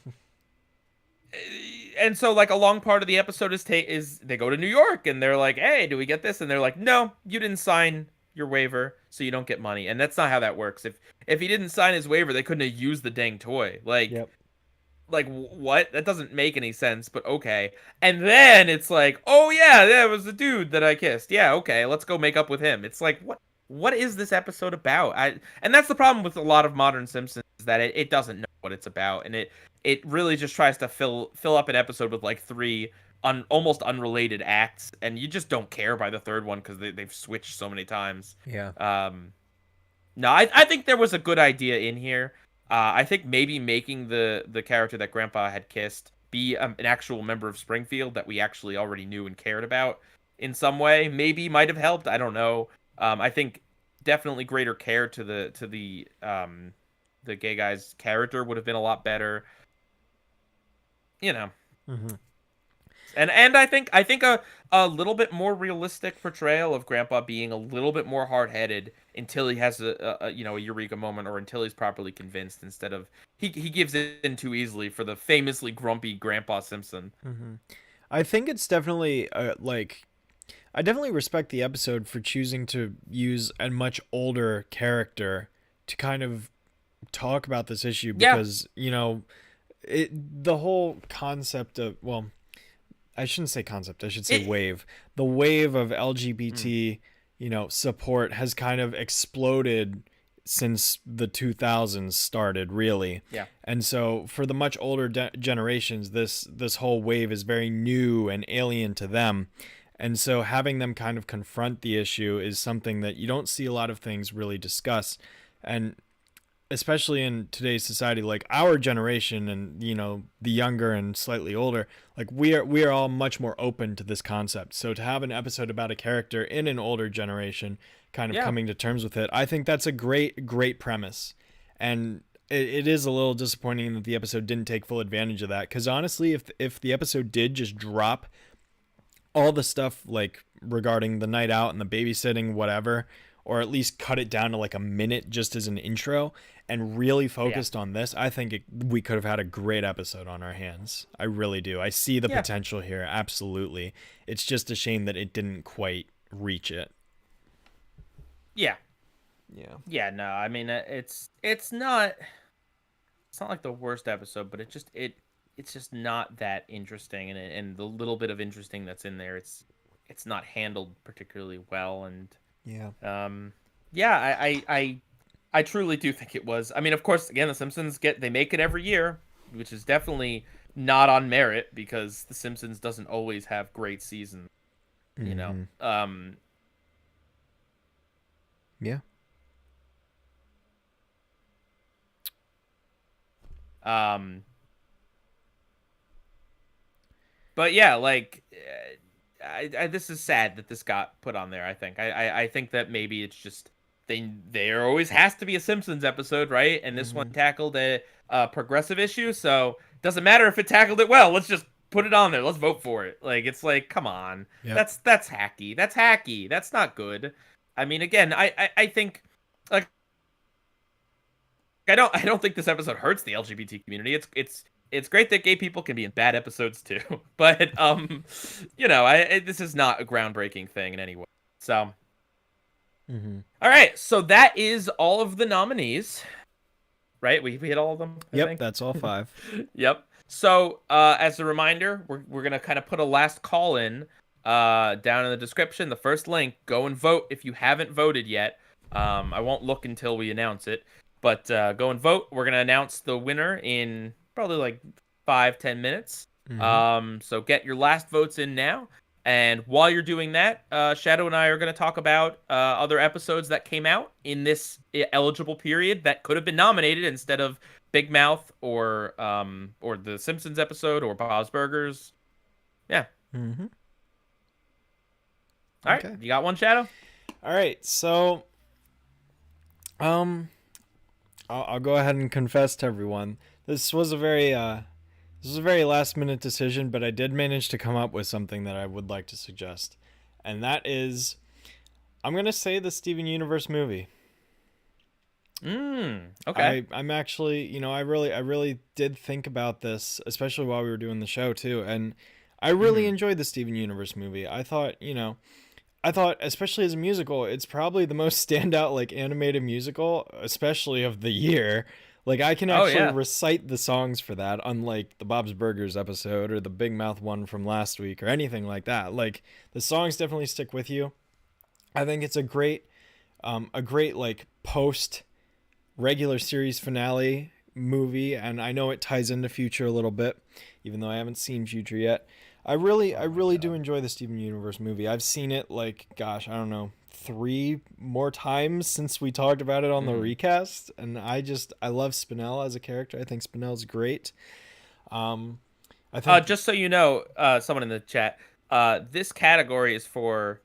so like a long part of the episode is they go to New York and they're like, hey, do we get this? And they're like, no, you didn't sign your waiver, so you don't get money. And that's not how that works. If he didn't sign his waiver, they couldn't have used the dang toy. Like, like what? That doesn't make any sense, but okay. And then it's like, oh yeah, that was the dude that I kissed. Yeah, okay, let's go make up with him. It's like, what is this episode about? And that's the problem with a lot of modern Simpsons, is that it doesn't know what it's about, and it really just tries to fill up an episode with like three almost unrelated acts, and you just don't care by the third one because they've switched so many times. No, I think there was a good idea in here. I think maybe making the character that Grandpa had kissed be an actual member of Springfield that we actually already knew and cared about in some way maybe might have helped. I don't know. I think definitely greater care to the gay guy's character would have been a lot better. You know. And I think a little bit more realistic portrayal of Grandpa being a little bit more hard-headed until he has a eureka moment, or until he's properly convinced, instead of he gives in too easily for the famously grumpy Grandpa Simpson. Mm-hmm. I think it's definitely I definitely respect the episode for choosing to use a much older character to kind of talk about this issue, because the whole concept of, well, I shouldn't say concept, I should say wave. The wave of LGBT, support has kind of exploded since the 2000s started, really. Yeah. And so for the much older generations, this whole wave is very new and alien to them. And so having them kind of confront the issue is something that you don't see a lot of things really discuss. And especially in today's society, like our generation and, the younger and slightly older, like we are all much more open to this concept. So to have an episode about a character in an older generation kind of coming to terms with it, I think that's a great premise. And it is a little disappointing that the episode didn't take full advantage of that. Because honestly, if the episode did just drop all the stuff like regarding the night out and the babysitting, whatever, or at least cut it down to like a minute just as an intro and really focused on this, I think we could have had a great episode on our hands. I really do. I see the potential here. Absolutely. It's just a shame that it didn't quite reach it. Yeah. Yeah. Yeah, no, I mean, it's not like the worst episode, but it's just not that interesting, and the little bit of interesting that's in there, it's not handled particularly well. And I truly do think it was. I mean, of course, again, the Simpsons they make it every year, which is definitely not on merit, because the Simpsons doesn't always have great seasons. Yeah. But yeah, like, this is sad that this got put on there. I think I think that maybe it's just there always has to be a Simpsons episode, right? And this one tackled a progressive issue, so it doesn't matter if it tackled it well. Let's just put it on there. Let's vote for it. Like, it's like, come on, that's hacky. That's hacky. That's not good. I mean, again, I think, like, I don't think this episode hurts the LGBT community. It's great that gay people can be in bad episodes too, but this is not a groundbreaking thing in any way. So, all right, so that is all of the nominees, right? We hit all of them. I think That's all 5. Yep. So, as a reminder, we're gonna kind of put a last call in down in the description. The first link. Go and vote if you haven't voted yet. I won't look until we announce it, but go and vote. We're gonna announce the winner in probably like 5-10 minutes. So get your last votes in now. And while you're doing that, Shadow and I are going to talk about other episodes that came out in this eligible period that could have been nominated instead of Big Mouth or the Simpsons episode or Bob's Burgers. Yeah. All right, you got one, Shadow? All right, so I'll go ahead and confess to everyone. This was a very last minute decision, but I did manage to come up with something that I would like to suggest. And that is, I'm going to say the Steven Universe movie. Okay. I'm actually, I really did think about this, especially while we were doing the show too. And I really enjoyed the Steven Universe movie. I thought, especially as a musical, it's probably the most standout, like, animated musical, especially of the year. Like, I can actually recite the songs for that, unlike the Bob's Burgers episode or the Big Mouth one from last week or anything like that. Like, the songs definitely stick with you. I think it's a great like post regular series finale movie, and I know it ties into Future a little bit, even though I haven't seen Future yet. I really do enjoy the Steven Universe movie. I've seen it, like, gosh, I don't know, 3 more times since we talked about it on the recast, and I love Spinell as a character. I think Spinell's great. I think just so you know, someone in the chat, this category is for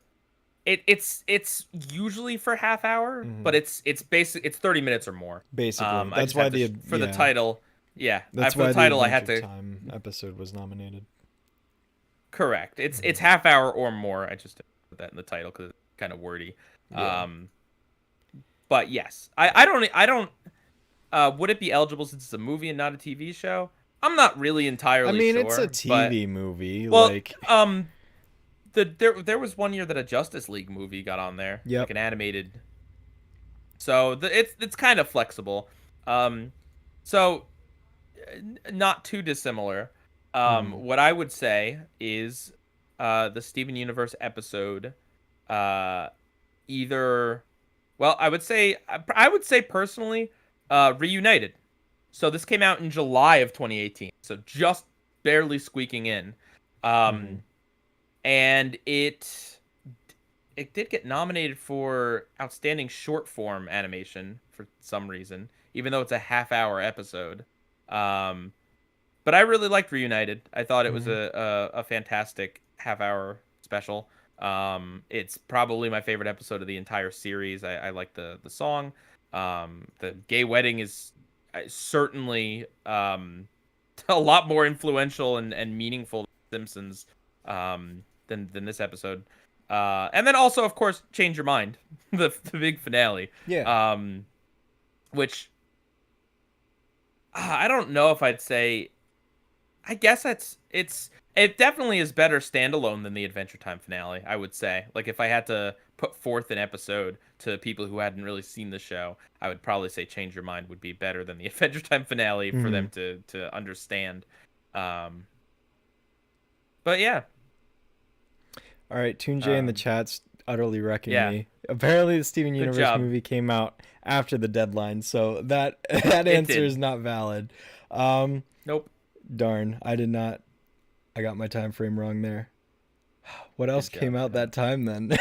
it's usually for half hour, but it's 30 minutes or more. Basically, that's why the title. Yeah, that's for why the title the I had to Time episode was nominated. Correct. It's half hour or more. I just put that in the title because it's kind of wordy. Yeah. But yes, I don't. Would it be eligible since it's a movie and not a TV show? I'm not really entirely sure. It's a TV movie. Well, like, there was one year that a Justice League movie got on there, like an animated. So it's kind of flexible. So not too dissimilar. What I would say is the Steven Universe episode either, well, I would say personally Reunited. So this came out in July of 2018, so just barely squeaking in. And it did get nominated for Outstanding Short Form Animation for some reason, even though it's a half-hour episode. But I really liked Reunited. I thought it was a fantastic half-hour special. It's probably my favorite episode of the entire series. I like the song. The gay wedding is certainly a lot more influential and meaningful to Simpsons than this episode. And then also, of course, Change Your Mind, the big finale. Yeah. Which I don't know if I'd say. I guess it definitely is better standalone than the Adventure Time finale, I would say. Like, if I had to put forth an episode to people who hadn't really seen the show, I would probably say Change Your Mind would be better than the Adventure Time finale for them to understand. But yeah. All right, Toon J in the chat's utterly wrecking me. Apparently, the Steven Universe movie came out after the deadline, so that answer is not valid. Nope. Darn, I did not. I got my time frame wrong there. What else came out that time then?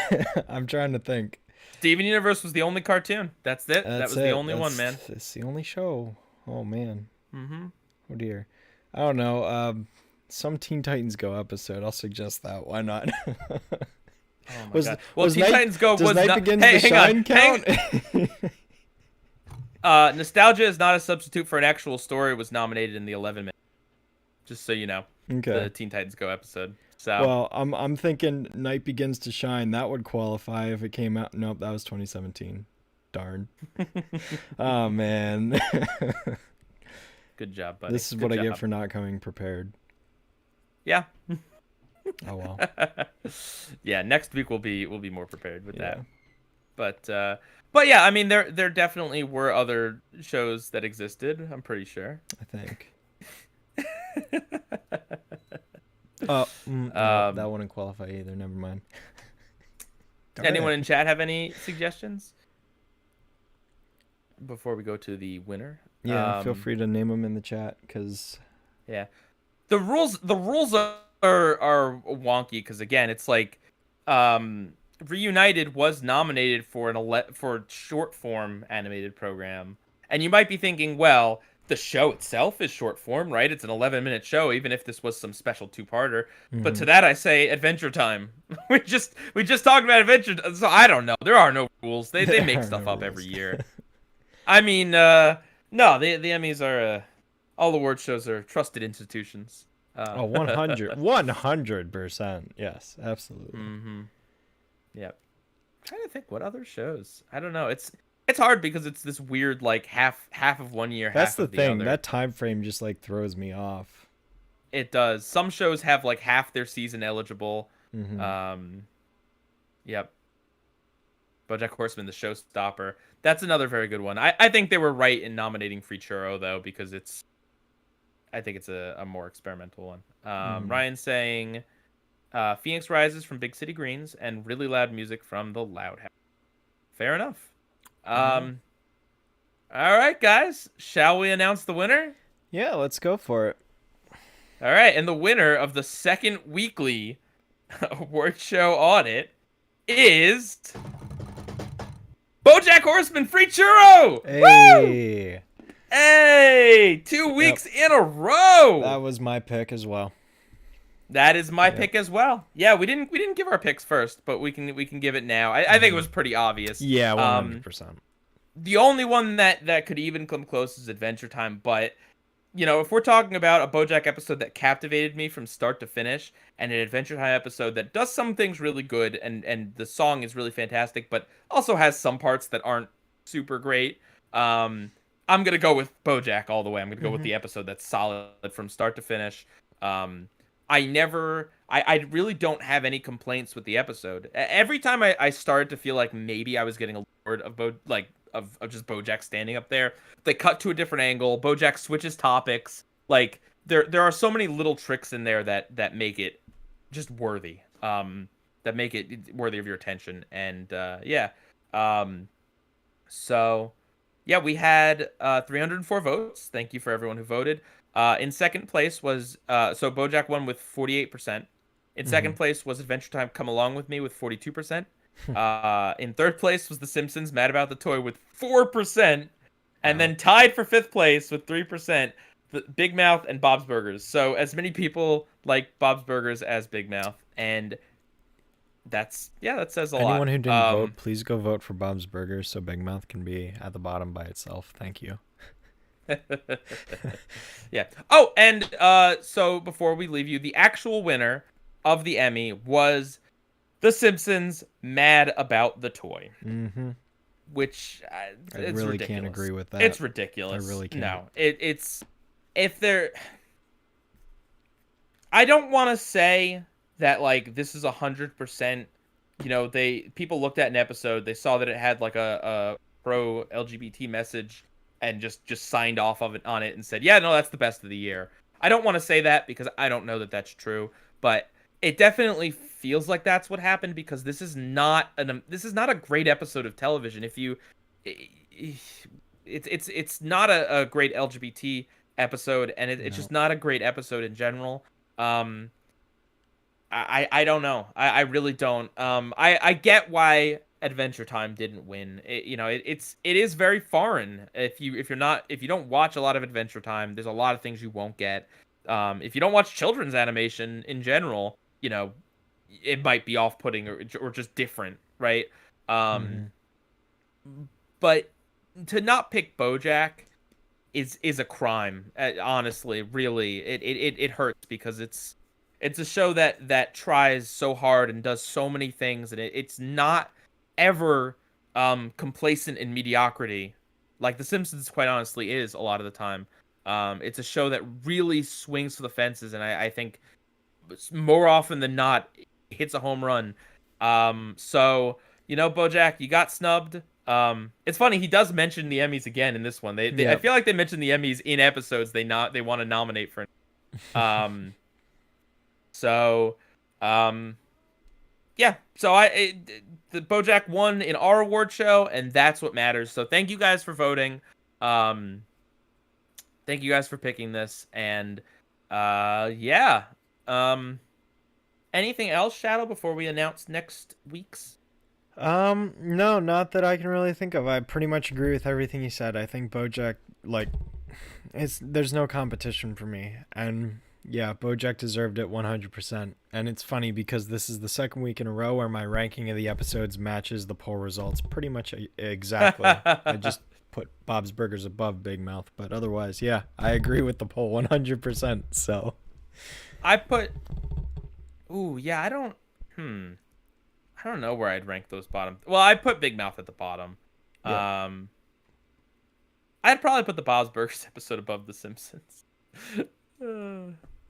I'm trying to think. Steven Universe was the only cartoon. That's it. That was the only one, man. It's the only show. Oh, man. Oh, dear. I don't know. Some Teen Titans Go episode. I'll suggest that. Why not? Oh my God. Well, Teen Titans Go was Night not. Begins to Shine count? Nostalgia is not a substitute for an actual story. It was nominated in the 11 minutes. Just so you know. Okay. The Teen Titans Go episode. So. Well, I'm thinking Night Begins to Shine. That would qualify if it came out. Nope, that was 2017. Darn. Oh man. Good job, buddy. This is what I get for not coming prepared. Yeah. Oh well. Yeah, next week we'll be more prepared with that. But yeah, I mean there definitely were other shows that existed, I'm pretty sure. I think. No, that wouldn't qualify either. Never mind. Anyone in chat have any suggestions before we go to the winner? Yeah, feel free to name them in the chat, because yeah, the rules are wonky because again, it's like Reunited was nominated for for short form animated program, and you might be thinking, well, the show itself is short form, right? It's an 11-minute show, even if this was some special two-parter. But to that I say Adventure Time. we just talked about Adventure, so I don't know. There are no rules. They make stuff up every year. I mean, no, the Emmys are all award shows are trusted institutions. 100%. Yes, absolutely. Yep. I'm trying to think what other shows. I don't know. It's hard because it's this weird like half of one year. That's half the thing. Other. That time frame just like throws me off. It does. Some shows have like half their season eligible. Yep. Bojack Horseman, the showstopper. That's another very good one. I think they were right in nominating Free Churro though, because I think it's a more experimental one. Ryan's saying Phoenix Rises from Big City Greens and really loud music from the Loud House. Fair enough. All right, guys. Shall we announce the winner? Yeah, let's go for it. All right, and the winner of the second weekly award show audit is Bojack Horseman Free Churro. Hey. Woo! Hey, 2 weeks in a row. That was my pick as well. That is my pick as well. Yeah, we didn't give our picks first, but we can give it now. I think it was pretty obvious. Yeah, 100%. The only one that could even come close is Adventure Time, but if we're talking about a BoJack episode that captivated me from start to finish, and an Adventure Time episode that does some things really good, and the song is really fantastic, but also has some parts that aren't super great, I'm gonna go with BoJack all the way. I'm gonna go with the episode that's solid from start to finish. I really don't have any complaints with the episode. Every time I started to feel like maybe I was getting a bored of of just Bojack standing up there, they cut to a different angle. Bojack switches topics. Like there are so many little tricks in there that make it just worthy. That make it worthy of your attention. And yeah. So yeah, we had 304 votes. Thank you for everyone who voted. In second place was so Bojack won with 48%. In second place was Adventure Time Come Along With Me with 42%. In third place was The Simpsons Mad About the Toy with 4%. And then tied for fifth place with 3%, Big Mouth and Bob's Burgers. So as many people like Bob's Burgers as Big Mouth. And that says a lot. Anyone who didn't vote, please go vote for Bob's Burgers so Big Mouth can be at the bottom by itself. Thank you. Yeah. Oh, and so before we leave you, the actual winner of the Emmy was The Simpsons Mad About the Toy. Mm-hmm. Which I it's really ridiculous. can't agree with that. It's ridiculous. I really can't. No, it's if they're. I don't want to say that like this is 100%. People looked at an episode, they saw that it had like a pro LGBT message, and just signed off on it and said, yeah, no, that's the best of the year. I don't want to say that because I don't know that that's true, but it definitely feels like that's what happened because this is not a great episode of television. It's not a great LGBT episode, and it's just not a great episode in general. I don't know. I really don't. I get why Adventure Time didn't win. It is very foreign. If you don't watch a lot of Adventure Time, there's a lot of things you won't get. If you don't watch children's animation in general, it might be off-putting or just different, right? But to not pick Bojack is a crime. Honestly, really, it hurts because it's a show that tries so hard and does so many things, and it's not ever complacent in mediocrity, like The Simpsons quite honestly is a lot of the time. It's a show that really swings for the fences, and I think more often than not hits a home run. So Bojack, you got snubbed. It's funny, he does mention the Emmys again in this one. I feel like they mention the Emmys in episodes they want to nominate for. So yeah, so the Bojack won in our award show, and that's what matters. So thank you guys for voting. Thank you guys for picking this, and yeah. Anything else, Shadow, before we announce next week's? No, not that I can really think of. I pretty much agree with everything you said. I think Bojack, there's no competition for me, and yeah, Bojack deserved it 100%. And it's funny because this is the second week in a row where my ranking of the episodes matches the poll results pretty much exactly. I just put Bob's Burgers above Big Mouth, but otherwise, yeah, I agree with the poll 100%. So I put, I don't know where I'd rank those bottom. Well, I put Big Mouth at the bottom. Yeah. I'd probably put the Bob's Burgers episode above The Simpsons.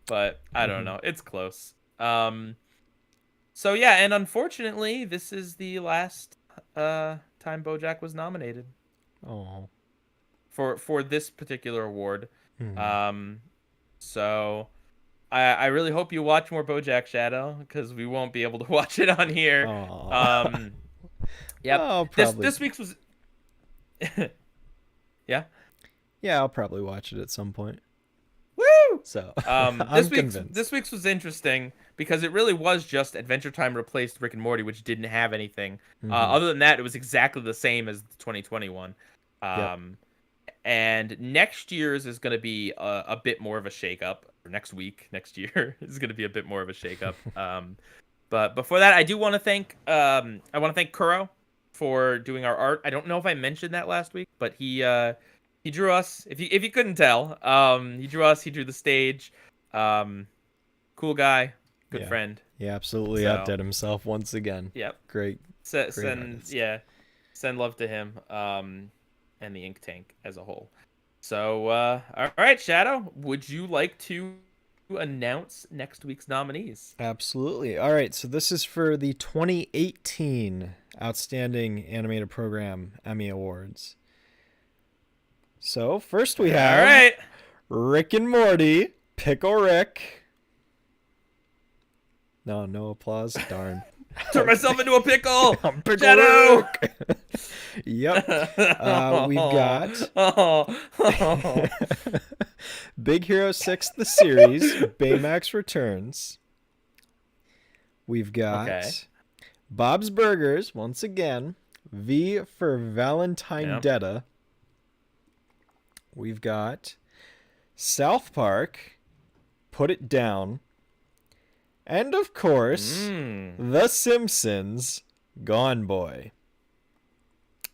But I don't know. It's close. So yeah, and unfortunately, this is the last time Bojack was nominated. Oh. For this particular award. So I really hope you watch more Bojack, Shadow, because we won't be able to watch it on here. Yep. Oh, this week's was Yeah? Yeah, I'll probably watch it at some point. Woo! So this week's was interesting because it really was just Adventure Time replaced Rick and Morty, which didn't have anything. Other than that, it was exactly the same as 2021. And next year's is going to be a bit more of a shakeup. Or next year is going to be a bit more of a shakeup. But before that, I do want to thank Churro for doing our art. I don't know if I mentioned that last week, but he He drew us. If you couldn't tell, he drew us. He drew the stage. Cool guy, good friend. He absolutely outdid himself once again. Yep. Great. Send love to him. And the Ink Tank as a whole. So, all right, Shadow, would you like to announce next week's nominees? Absolutely. All right, so this is for the 2018 Outstanding Animated Program Emmy Awards. So, first we have all right. Rick and Morty, Pickle Rick. No applause. Darn. Turn myself into a pickle. Pickle Shadow. Rick. Yep. We've got Big Hero 6, the series, Baymax Returns. We've got Bob's Burgers, once again, V for Valentine Detta. We've got South Park, Put It Down. And, of course, The Simpsons, Gone Boy.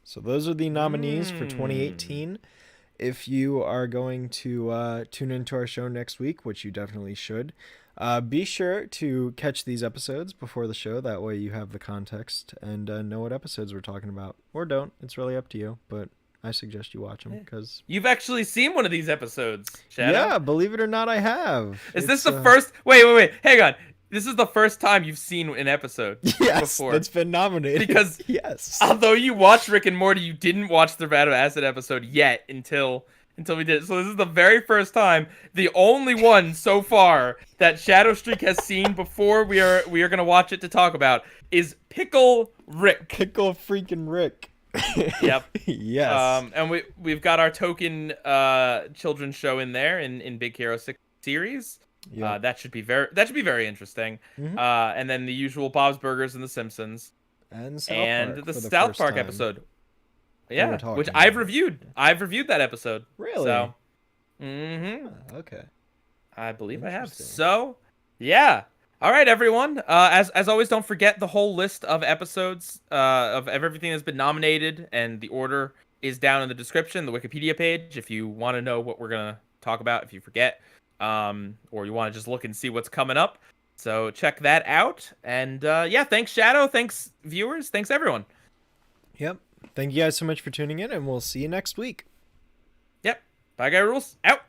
So those are the nominees for 2018. If you are going to tune into our show next week, which you definitely should, be sure to catch these episodes before the show. That way you have the context and know what episodes we're talking about. Or don't. It's really up to you. But I suggest you watch them because you've actually seen one of these episodes, Shadow. Yeah, believe it or not, I have. Is this the first? Wait. Hang on. This is the first time you've seen an episode before. That's been nominated. Because although you watched Rick and Morty, you didn't watch the Rad of Acid episode yet until we did it. So this is the very first time, the only one so far that Shadow Streak has seen before we are gonna watch it to talk about is Pickle Rick. Pickle freaking Rick. Yep. Yes. And we've got our token children's show in there in Big Hero 6 series. Yep. That should be very interesting. Mm-hmm. And then the usual Bob's Burgers and The Simpsons, and the South Park episode. Yeah, which I've reviewed. I've reviewed that episode. Really? So, okay. I believe I have. So, yeah. All right, everyone. As always, don't forget the whole list of episodes of everything that's been nominated, and the order is down in the description, the Wikipedia page, if you want to know what we're gonna talk about. If you forget. Or you want to just look and see what's coming up. So check that out. And thanks Shadow, thanks viewers, thanks everyone. Yep. Thank you guys so much for tuning in, and we'll see you next week. Yep. PIEGUYRULZ out.